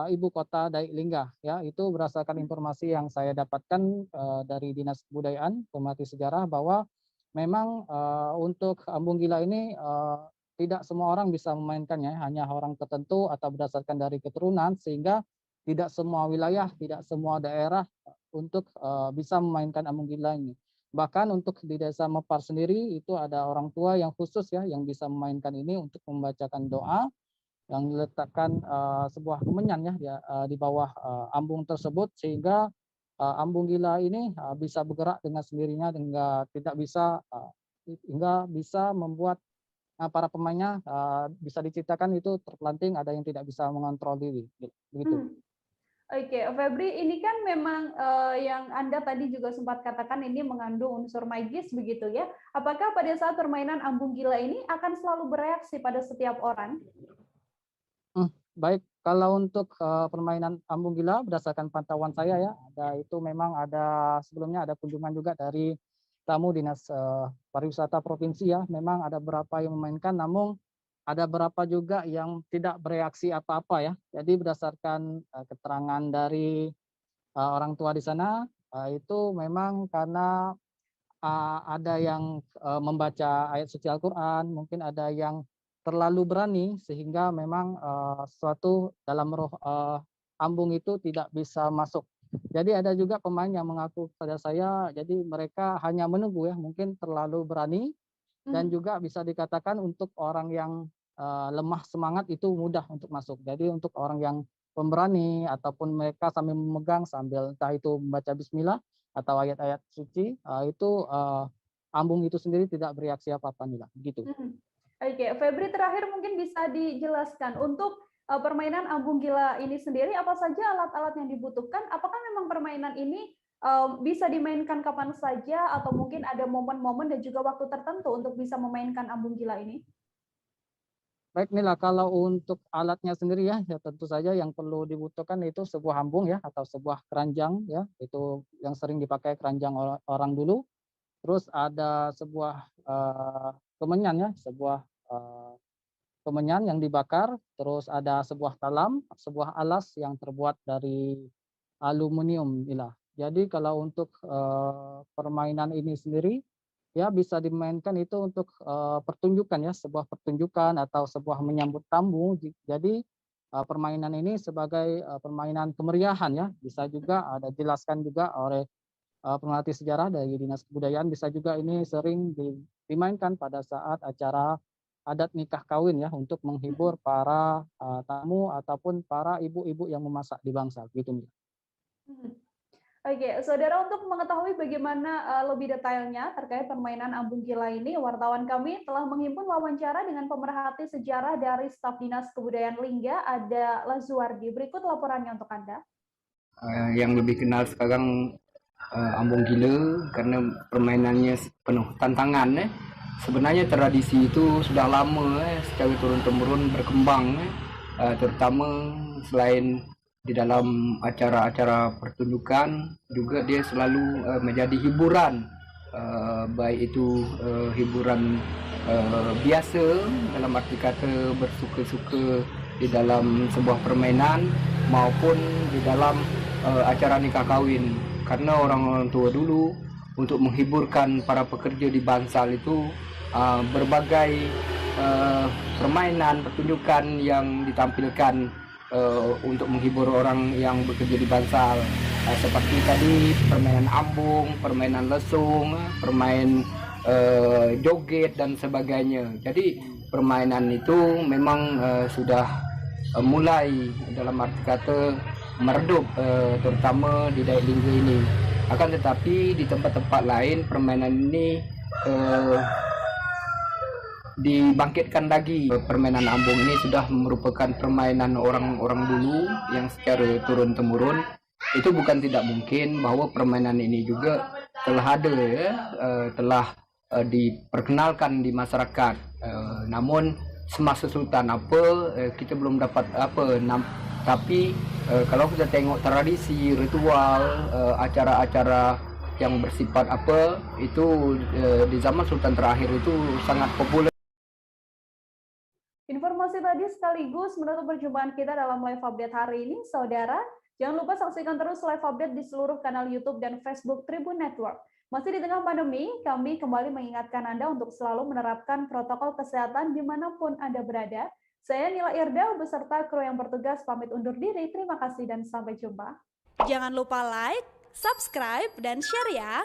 ibu kota Daik Lingga ya. Itu berdasarkan informasi yang saya dapatkan dari Dinas Kebudayaan Pemerhati Sejarah, bahwa memang untuk ambung gila ini tidak semua orang bisa memainkannya, hanya orang tertentu atau berdasarkan dari keturunan, sehingga tidak semua wilayah, tidak semua daerah untuk bisa memainkan ambung gila ini. Bahkan untuk di Desa Mepar sendiri itu ada orang tua yang khusus ya, yang bisa memainkan ini untuk membacakan doa yang diletakkan sebuah kemenyan ya di bawah ambung tersebut, sehingga ambung gila ini bisa bergerak dengan sendirinya hingga bisa membuat para pemainnya bisa diciptakan itu terpelanting, ada yang tidak bisa mengontrol diri, begitu. Oke, Febri, ini kan memang yang Anda tadi juga sempat katakan ini mengandung unsur magis begitu ya. Apakah pada saat permainan ambung gila ini akan selalu bereaksi pada setiap orang? Baik, kalau untuk permainan ambung gila berdasarkan pantauan saya ya, sebelumnya ada kunjungan juga dari tamu Dinas Pariwisata Provinsi ya, memang ada beberapa yang memainkan, namun ada beberapa juga yang tidak bereaksi apa-apa ya. Jadi berdasarkan keterangan dari orang tua di sana, itu memang karena ada yang membaca ayat suci Al-Quran, mungkin ada yang terlalu berani sehingga memang sesuatu dalam roh ambung itu tidak bisa masuk. Jadi ada juga pemain yang mengaku pada saya, jadi mereka hanya menunggu ya, mungkin terlalu berani, dan juga bisa dikatakan untuk orang yang lemah semangat itu mudah untuk masuk. Jadi untuk orang yang pemberani ataupun mereka sambil memegang sambil entah itu membaca bismillah atau ayat-ayat suci, itu ambung itu sendiri tidak bereaksi apa-apa nih lah, begitu. Oke, Febri, terakhir mungkin bisa dijelaskan untuk permainan ambung gila ini sendiri, apa saja alat-alat yang dibutuhkan? Apakah memang permainan ini bisa dimainkan kapan saja atau mungkin ada momen-momen dan juga waktu tertentu untuk bisa memainkan ambung gila ini? Baik, inilah kalau untuk alatnya sendiri ya tentu saja yang perlu dibutuhkan itu sebuah ambung ya atau sebuah keranjang ya, itu yang sering dipakai keranjang orang dulu. Terus ada sebuah kemenyan ya, sebuah kemenyan yang dibakar, terus ada sebuah talam, sebuah alas yang terbuat dari aluminium inilah. Jadi kalau untuk permainan ini sendiri ya bisa dimainkan itu untuk pertunjukan ya, sebuah pertunjukan atau sebuah menyambut tamu. Jadi permainan ini sebagai permainan kemeriahan ya, bisa juga ada jelaskan juga oleh pemerhati sejarah dari Dinas Kebudayaan, bisa juga ini sering dimainkan pada saat acara adat nikah kawin ya, untuk menghibur para tamu ataupun para ibu-ibu yang memasak di bangsal gitu. Oke, saudara, untuk mengetahui bagaimana lebih detailnya terkait permainan ambung gila ini, wartawan kami telah menghimpun wawancara dengan pemerhati sejarah dari staf Dinas Kebudayaan Lingga, ada Lazuardi. Berikut laporannya untuk Anda. Yang lebih kenal sekarang ambung gila karena permainannya penuh tantangan. Sebenarnya tradisi itu sudah lama secara turun-temurun berkembang, terutama selain di dalam acara-acara pertunjukan juga dia selalu menjadi hiburan, baik itu hiburan biasa dalam arti kata bersuka-suka di dalam sebuah permainan maupun di dalam acara nikah kawin. Karena orang-orang tua dulu untuk menghiburkan para pekerja di bangsal itu berbagai permainan, pertunjukan yang ditampilkan untuk menghibur orang yang bekerja di Bansal. Seperti tadi permainan ambung, permainan lesung, permain joget dan sebagainya. Jadi permainan itu memang sudah mulai dalam arti kata meredup, terutama di Dayak Lingga ini. Akan tetapi di tempat-tempat lain permainan ini dibangkitkan lagi. Permainan ambung ini sudah merupakan permainan orang-orang dulu yang secara turun-temurun. Itu bukan tidak mungkin bahwa permainan ini juga telah ada, telah diperkenalkan di masyarakat. Namun semasa Sultan kita belum dapat tapi kalau kita tengok tradisi, ritual, acara-acara yang bersifat itu di zaman Sultan terakhir itu sangat populer. Informasi tadi sekaligus menutup perjumpaan kita dalam live update hari ini, saudara. Jangan lupa saksikan terus live update di seluruh kanal YouTube dan Facebook Tribun Network. Masih di tengah pandemi, kami kembali mengingatkan Anda untuk selalu menerapkan protokol kesehatan dimanapun Anda berada. Saya Nila Irda beserta kru yang bertugas pamit undur diri. Terima kasih dan sampai jumpa. Jangan lupa like, subscribe, dan share ya.